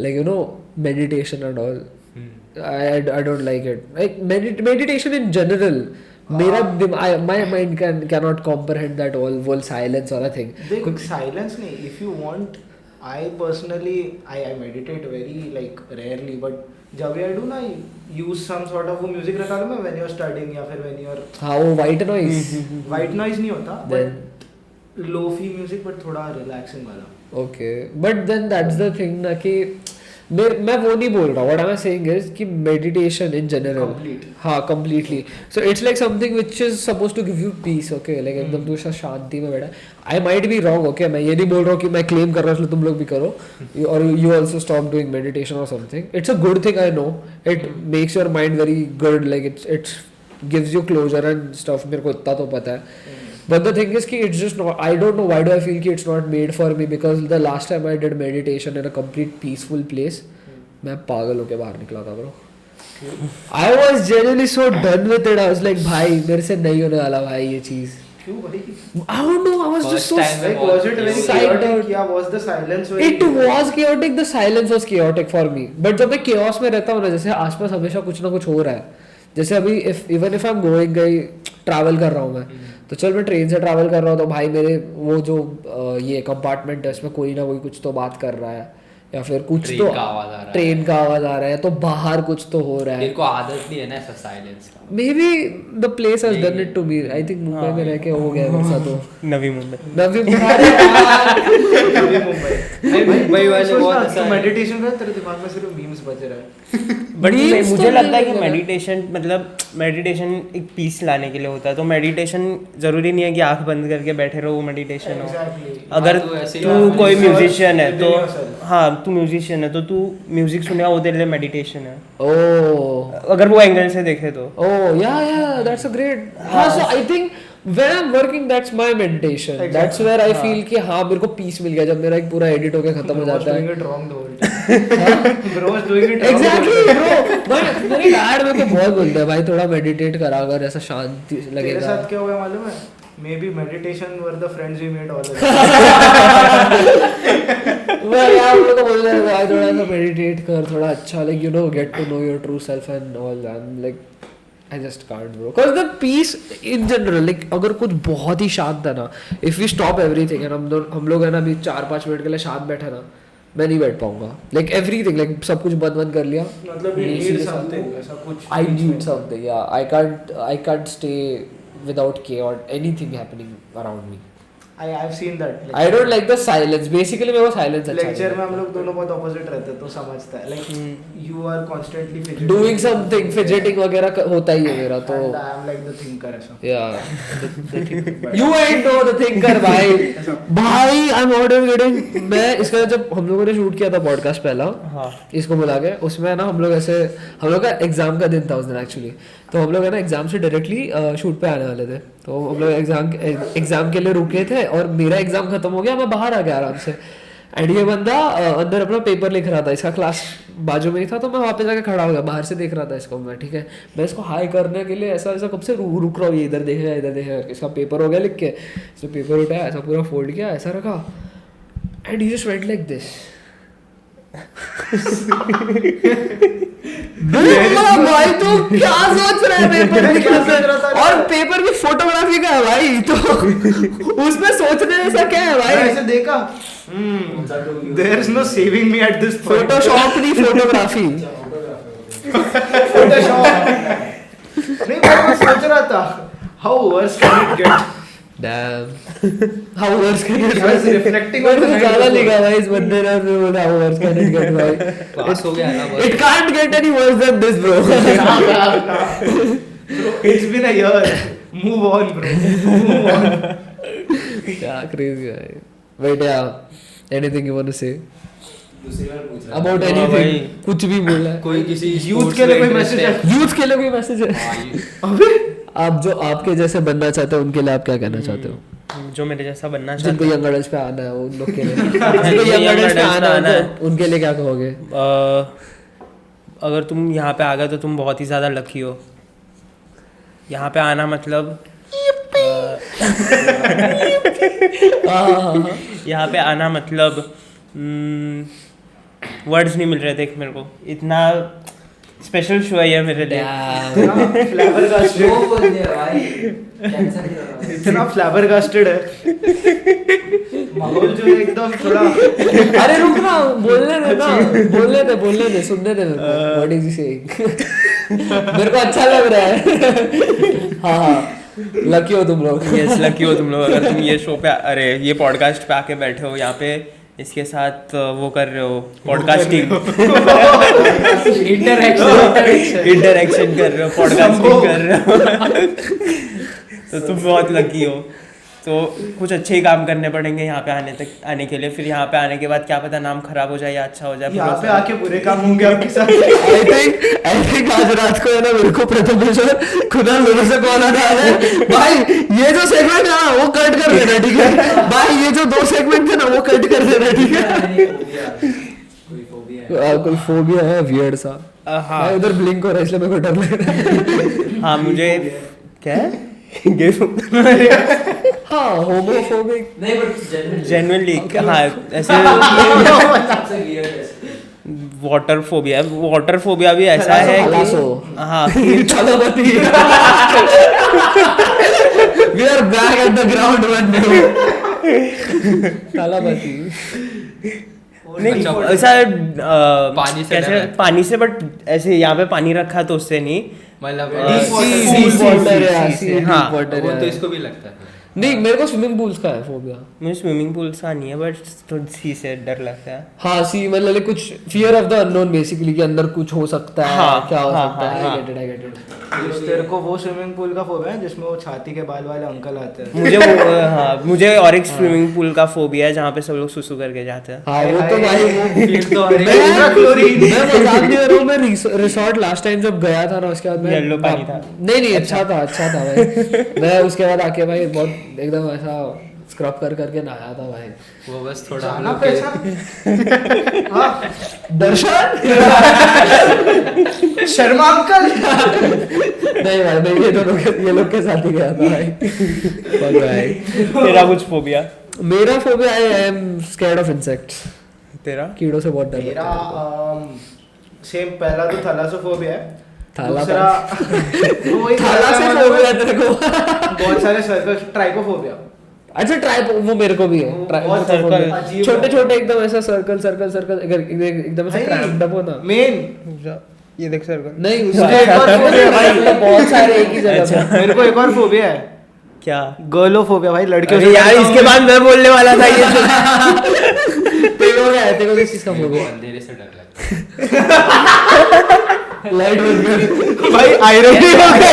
like you know meditation and all. I don't like it. Like meditation in general. My mind cannot comprehend that whole silence or a thing. देख silence नहीं. If you want, I personally I meditate very like rarely, but जब I do ना use some sort of वो music रखा लूँ मैं when you're studying या फिर when you're हाँ वो white noise. white noise नहीं होता, Then but lofi music but थोड़ा relaxing वाला. okay, but then that's the thing ना कि मैं वो नहीं बोल रहा. What am I saying is कि meditation in general. Complete. हाँ completely. So it's like something which is supposed to give you peace. Okay, like एकदम तू ऐसा शांति में बैठा. I might be wrong. Okay, मैं ये नहीं बोल रहा हूँ कि मैं claim कर रहा हूँ इसलिए तुम लोग भी करो. Or you also stop doing meditation or something. It's a good thing, I know. It makes your mind very good. Like it's gives you closure and stuff. मेरे को इतना तो पता है. But the thing is कि it's just not, I don't know why do I feel कि it's not made for me, because the last time I did meditation in a complete peaceful place, मैं पागल होके बाहर निकला था bro. I was genuinely so done with it. I was like भाई मेरे से नहीं होने वाला भाई ये चीज. क्यों भाई? I don't know. I was just so. First time Like was it very Psyched chaotic? out. Yeah, was the silence very? It was chaotic. The silence was chaotic for me. But जब मैं chaos में रहता हूँ ना, जैसे आसपास हमेशा कुछ ना कुछ हो रहा है. जैसे अभी even if I'm going कहीं travel कर रहा हूँ मैं, तो चल मैं ट्रेन से ट्रैवल कर रहा हूँ तो भाई मेरे वो जो ये कंपार्टमेंट है उसमें कोई ना कोई कुछ तो बात कर रहा है, या फिर कुछ ट्रेन तो का आवाज आ रहा है. ट्रेन का आवाज आ रहा है, तो बाहर कुछ तो हो रहा है. इनको आदत नहीं है ना ऐसा साइलेंस का. Maybe the place has done it to me. I think Mumbai में रह के हो गया मेरे साथ. तो नवी मुंबई. नवी नवी मुंबई. मुंबई वाले बहुत ऐसा है. मेडिटेशन कर तेरे दिमाग में सिर्फ मीम्स बज रहा है. बट Memes मुझे तो लगता है नहीं कि लग रहा. मेडिटेशन एक पीस लाने के लिए होता है. तो मेडिटेशन जरूरी नहीं है कि आंख बंद करके बैठे रहो वो मेडिटेशन हो. Exactly. अगर हाँ, तो ऐसे ही तू आप कोई research म्यूजिशियन है तो within yourself. हाँ तू म्यूजिशियन है तो तू म्यूजिक सुनेगा वो तेरे लिए मेडिटेशन है, Oh. अगर वो एंगल से देखे तो. Oh, yeah, that's a great. हाँ, so I think when I'm working, that's my meditation. Exactly. That's where I feel कि हाँ मेरे को peace मिल गया जब मेरा एक पूरा edit होके खत्म हो Bro was जाता doing है. it wrong the whole time. Bro was doing it wrong. Exactly, bro. But मेरे dad मेरे को बहुत बोलते हैं भाई थोड़ा meditate करा कर, ऐसा शांति तेरे लगेगा. साथ क्या हुआ मालूम है? Maybe meditation were the friends we made all along. मैं यार मेरे को बोल रहे हैं भाई थोड़ा सा meditate कर, थोड़ा अच्छा like you know get to know your true self and all. I'm like I just can't bro. Cause the peace in general like अगर कुछ बहुत ही शांत है ना, if we stop everything and हम लोग है ना अभी 4-5 मिनट के लिए शांत बैठे ना, मैं नहीं बैठ पाऊंगा. Like everything like सब कुछ बंद कर लिया. मतलब you AC need के साथ something तो ऐसा कुछ. I need something. Yeah, I can't stay without chaos, anything happening around me. I've seen that. I don't like the silence. Basically मेरे को silence अच्छा लेक्चर में लगता हम लोग दोनों बहुत ऑपोजिट रहते हैं तो समझता है लाइक यू आर कॉन्स्टेंटली है. Doing something, fidgeting वगैरह होता ही है मेरा तो. and I am like the thinker ऐसा. Yeah. You ain't know the thinker भाई I'm order getting. मैं इसका जब हम लोगों ने शूट किया था पॉडकास्ट पहला, हाँ इसको बुला के, उसमें ना हम लोग ऐसे, हम लोग का एग्जाम का दिन था उस दिन एक्चुअली, तो हम लोग है ना एग्जाम से डायरेक्टली शूट पे आने वाले थे, तो हम लोग एग्जाम के लिए रुके थे और मेरा एग्जाम खत्म हो गया, मैं बाहर आ गया आराम से. एंड ये बंदा अंदर अपना पेपर लिख रहा था, इसका क्लास बाजू में ही था, तो मैं वहाँ पे जाके खड़ा हो गया, बाहर से देख रहा था इसको मैं. ठीक है, मैं इसको हाई करने के लिए ऐसा ऐसा कब से रुक रहा हूँ, ये इधर देखेगा, इसका पेपर हो गया लिख के, इसने पेपर उठाया, ऐसा पूरा फोल्ड किया, ऐसा रखा, and he just went like this. भाई तो क्या सोच रहा है पेपर और पेपर की फोटोग्राफी का है भाई, तो उसमें सोचने जैसा क्या है भाई. ऐसे देखा there is no saving me at this point. Photoshop नहीं फोटोग्राफी. फोटोशॉप नहीं, मैं सोच रहा था how worse can it get. Damn. How worse can it I was get? reflecting on the night ज़्यादा before. लिखा भाई इस बंदे ने, फिर बोला how worse can it get भाई. पास हो गया ना बस. It can't get any worse than this bro. Bro, it's been a year. Move on, bro. Move on. क्या crazy है. Wait yeah. Anything you want to say दूसरी बार पूछ रहा about हाँ anything? भाई. कुछ भी बोलना है. कोई किसी Youth sports के लिए में कोई interest message है? Youth के लिए कोई मैसेज है? अबे आप जो आपके जैसे बनना चाहते हो उनके लिए आप क्या कहना चाहते हो? जो मेरे जैसा बनना जिनको चाहते यंग अडल्ट्स पे आना है वो उन लोग के लिए. जिनको जिनको young यंग अडल्ट्स पे adults पे आना आना है है. तो उनके लिए क्या कहोगे? अगर तुम यहाँ पे आ गए तो तुम बहुत ही ज़्यादा लकी हो. यहाँ पे आना मतलब यहाँ पे आना मतलब वर्ड्स नहीं मिल रहे थे मेरे को. इतना स्पेशल शो है ये मेरे लिए. flabbergasted. वो बोल दिया भाई कैंसर ही होगा. इतना flabbergasted है. माहौल जो है एकदम थोड़ा. अरे रुक ना, बोलने दे सुनने दे मेरे को. What is he saying? मेरे को अच्छा लग रहा है. हाँ लकी हो तुम लोग. यस लकी हो तुम लोग अगर तुम ये शो पे अरे ये पॉडकास्ट पे आके बैठे हो यहाँ पे इसके साथ वो कर रहे हो पॉडकास्टिंग इंटरेक्शन कर रहे हो पॉडकास्टिंग कर रहे हो तो तुम बहुत लकी हो. तो कुछ अच्छे ही काम करने पड़ेंगे यहाँ पे आने के लिए. फिर यहाँ पे आने के बाद क्या पता नाम खराब हो जाए या अच्छा हो जाए. यहाँ पे आके बुरे काम होंगे आपके साथ. आई थिंक आज रात को है ना मेरे को प्रथमेश्वर खुदा लोगों से कॉल आ रहा है, भाई ये जो सेगमेंट है ना वो कट कर देना ठीक है भाई, ये जो 2 सेगमेंट थे ना वो कट कर देना ठीक है. कोई फोबिया है वियर्ड सा. हाँ मैं उधर ब्लिंक हो रहा है इसलिए मेरे को डर लग रहा है. हाँ मुझे क्या है हाँ होमोफोबिक नहीं बट जेन्युइनली हाँ ऐसे सबसे weird है. Water phobia. वाटर फोबिया भी ऐसा है थलासो. कि हाँ कि Thalapathy. We are back at the ground one day. Thalapathy. नहीं ऐसा पानी से कैसे डर है। पानी से बट ऐसे यहाँ पे पानी रखा तो उससे नहीं. मतलब Deep water. हाँ वो तो इसको भी लगता है. नहीं मेरे को स्विमिंग पूल्स का है फोबिया. मुझे स्विमिंग पूल सा नहीं है बट थोड़ी सी से डर लगता है. हाँ सी मतलब कुछ fear of the unknown basically कि अंदर कुछ हो सकता है. हाँ, क्या हो हाँ, सकता है. हाँ, I get it. तेरे को वो स्विमिंग पूल का फोबिया है जिसमें वो छाती के बाल वाले अंकल आते हैं. मुझे वो हाँ मुझे और एक स्विमिंग पूल का फोबिया है जहाँ पे सब लोग सुसु करके जाते हैं. हाँ वो तो भाई फील तो मैं मजाक नहीं कर रहा हूँ. मैं रिसोर्ट लास्ट टाइम जब गया था ना उसके बाद मैं Yellow पानी था. नहीं अच्छा था भाई. मैं उसके बाद आके भाई बहुत एकदम ऐसा स्क्रब करके नहाया था भाई. वो बस थोड़ा हम जाना लोग पहचान. हाँ दर्शन शर्मा अंकल. नहीं भाई मैं ये लोग के साथ ही गया था भाई. Fuck भाई. तेरा कुछ फोबिया? मेरा phobia I am scared of insects. तेरा कीड़ों से बहुत डर मेरा लगता है. सेम पहला तो थैलासोफोबिया है. थाला दूसरा वही थाला से फोबिया है तेरे को. बहुत सारे सर्कल. ट्राइकोफोबिया. अच्छा ट्राइप वो मेरे को भी है. वो Tri- बहुत सर्कल छोटे छोटे एकदम ऐसा सर्कल एकदम ऐसा क्रैम्प्ड अप हो ना. मेन ये देख सर नहीं मुझे एक और phobia है भाई। बहुत सारे एक ही जगह पे मेरे को एक और फोबिया है, क्या? गर्लोफोबिया भाई, लड़कियों अरे यार इसके बाद मैं बोलने वाला था ये तो। तेरे को क्या है, तेरे को किस चीज का फोबिया है? अंधेरे से डर लगता लाइट बंद कर। भाई आयरनी हो गई।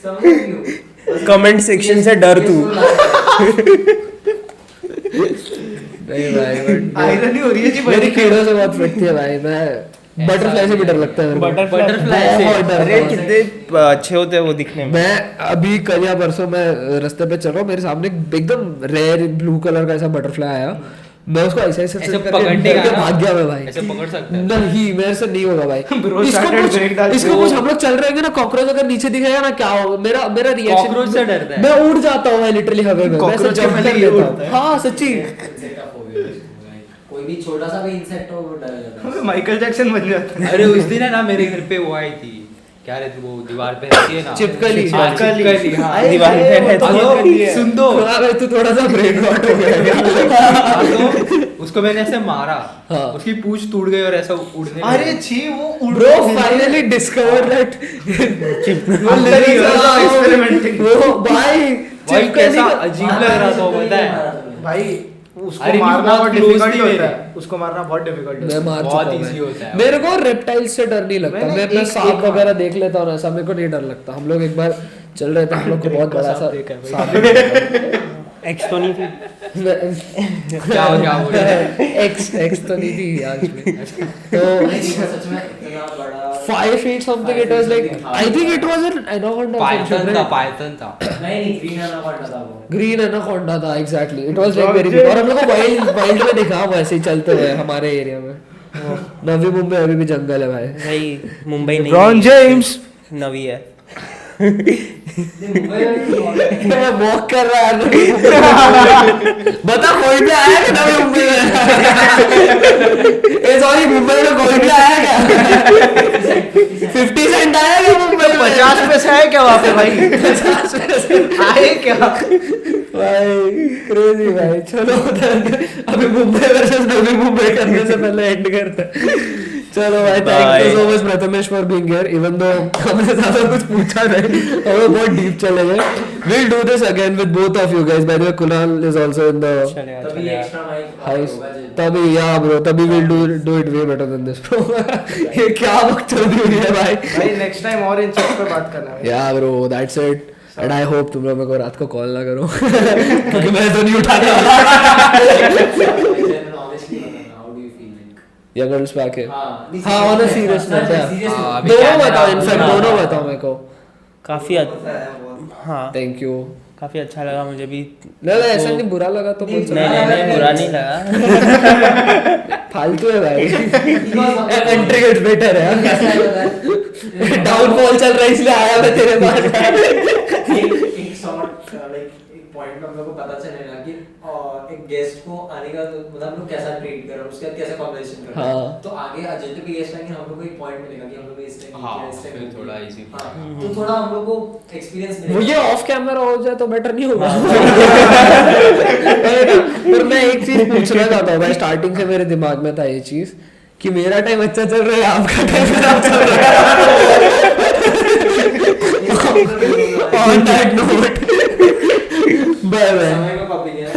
समझ नहीं हो। कमेंट सेक्शन से डर तू। नहीं भाई but आयरनी हो रही है जी मेरी भाई। कीड़ों से बहुत फटती है भाई, मैं बटरफ्लाई से भी डर लगता है मेरे को। बटरफ्लाई से बहुत डर अरे लगता है। कितने अच्छे होते हैं वो दिखने में। मैं अभी कल या परसों मैं रास्ते पे चल रहा हूँ, मेरे सामने एकदम रेयर ब्लू कलर का ऐसा बटरफ्लाई आया, मैं उसको ऐसे ऐसे ऐसे करके पकड़ने डर का के ना? भाग गया मैं भाई। ऐसे पकड़ सकता है? नहीं मेरे से नहीं होगा भाई। Bro इसको started कुछ break dance. इसको कुछ हम लोग चल रहे हैं ना, कॉकरोच अगर नीचे दिखेगा ना क्या होगा, मेरा मेरा रिएक्शन Cockroach से डरता है? मैं उड़ जाता हूँ भाई लिटरली हवा में, मैं ऐसे Cockroach जंप के कर पहले ये लेता उड़ता हूँ। है। हाँ सच्ची। Insect का phobia है उसको, like, कोई भी छोटा सा भी इंसेक्ट हो वो डर जाता है। माइकल जैक्सन बन जाता है। अरे उस दिन है ना मेरे घर पे वो आई थी, क्या रहती वो दीवार पे रहती है ना, चिपकली। हाँ, चिपकली, हाँ। अरे दीवार पे वो रहती तो- हेलो, सुन दो। हाँ भाई तू थोड़ा सा ब्रेन रॉट हो गया है। हाँ, तो उसको मैंने ऐसे मारा, हाँ। उसकी पूंछ टूट गई और ऐसा उड़ने अरे लगी। छी वो उड़ Bro finally discovered that वो Literally, lyrics are- experimenting. वो भाई भाई चिपकली कैसा का- अजीब लग रहा था वो, पता है? भाई उसको अरे मारना बहुत बहुत close डिफिकल्ट थी होता मेरे। है, उसको मारना बहुत डिफिकल्ट मैं होता है। मार बहुत चुका हूँ easy मैं। होता है। मेरे को रेप्टाइल्स से डर नहीं लगता, मैंने मैं एक- सांप एक- वगैरह देख लेता हूँ ना, ऐसा मेरे को नहीं डर लगता। हम लोग एक बार चल रहे थे, हम लोग को बहुत बड़ा सा सांप देखा है भाई। सांप एक्स तो नहीं थी। क्या हो गया बोल रहे हैं? एक्स तो नहीं थी आज में। तो सच में इतना बड़ा 5 feet something it was like, I think it was an anaconda or Python something, था, right? पाइथन था। नहीं ग्रीन एनाकोंडा था वो। ग्रीन एनाकोंडा था exactly, it was like very big. और हम लोग को वाइल्ड में दिखा वो ऐसे ही चलते हुए हमारे एरिया में। नवी मुंबई अभी भी जंगल है भाई। भाई मुंबई नहीं LeBron James। नवी है। मुंबई में वॉक कर रहा है बता कोई भी आया क्या नवी मुंबई में? ए सॉरी मुंबई में कोई भी आया क्या? 50 सेंट आया क्या मुंबई में? 50 पैसे है क्या वहाँ पे भाई? 50 पैसे आए क्या? भाई क्रेजी भाई। चलो अभी मुंबई वर्सेस नवी मुंबई करने से पहले एंड करते हैं। चलो भाई thank you so much Prathamesh for being here, even though हमने ज्यादा कुछ पूछा नहीं, हम बहुत डीप चले गए। We'll do this again with both of you guys. By the way, Kunal is also in the चलेगा तभी चलेगा। Extra mic house. तभी yeah bro, तभी we'll do it way better than this bro. ये क्या बकचोदी हुई है भाई? भाई नेक्स्ट टाइम और इन चीज पे बात करना है। Yeah bro, that's it. And I hope तुम लोग मेरे को रात को कॉल ना करो क्योंकि मैं तो नहीं उठाने वाला। Honestly how do you feel like? Young girls पे आके हाँ हाँ on a serious note, yeah. हाँ, अभी दोनों कैमरा बताओ इनफैक्ट हाँ। दोनों बताओ मेरे को। काफी हाँ थैंक यू। काफी अच्छा लगा मुझे भी। नहीं ऐसा नहीं बुरा लगा तो बोल सकते नहीं नहीं नहीं बुरा नहीं लगा। फालतू है भाई। एंट्री गेट बेटर है। डाउनफॉल चल रहा है इसलिए आया मैं तेरे पास। एक शॉर्ट लाइक एक पॉइंट में हम लोग को पता चलेगा कि एक गेस्ट को आने का मतलब हम लोग कैसा ट्रीट कर रहे हैं, उसके बाद कैसा कन्वर्सेशन कर रहे हैं। हाँ। तो आगे जितने भी गेस्ट आएंगे हम लोग को एक पॉइंट मिलेगा कि हम लोग इस टाइम हाँ, इस टाइम फिर थोड़ा easy हाँ तो थोड़ा हम लोग को एक्सपीरियंस वो मिलेगा। ये ऑफ कैमरा हो जाए तो बेटर नहीं होगा। पर मैं एक चीज पूछना चाहता हूँ भाई, स्टार्टिंग से मेरे दिमाग में था ये चीज कि मेरा टाइम अच्छा चल रहा है, आपका टाइम खराब चल रहा है। On that note, bye bye. समय का पब्लिक है।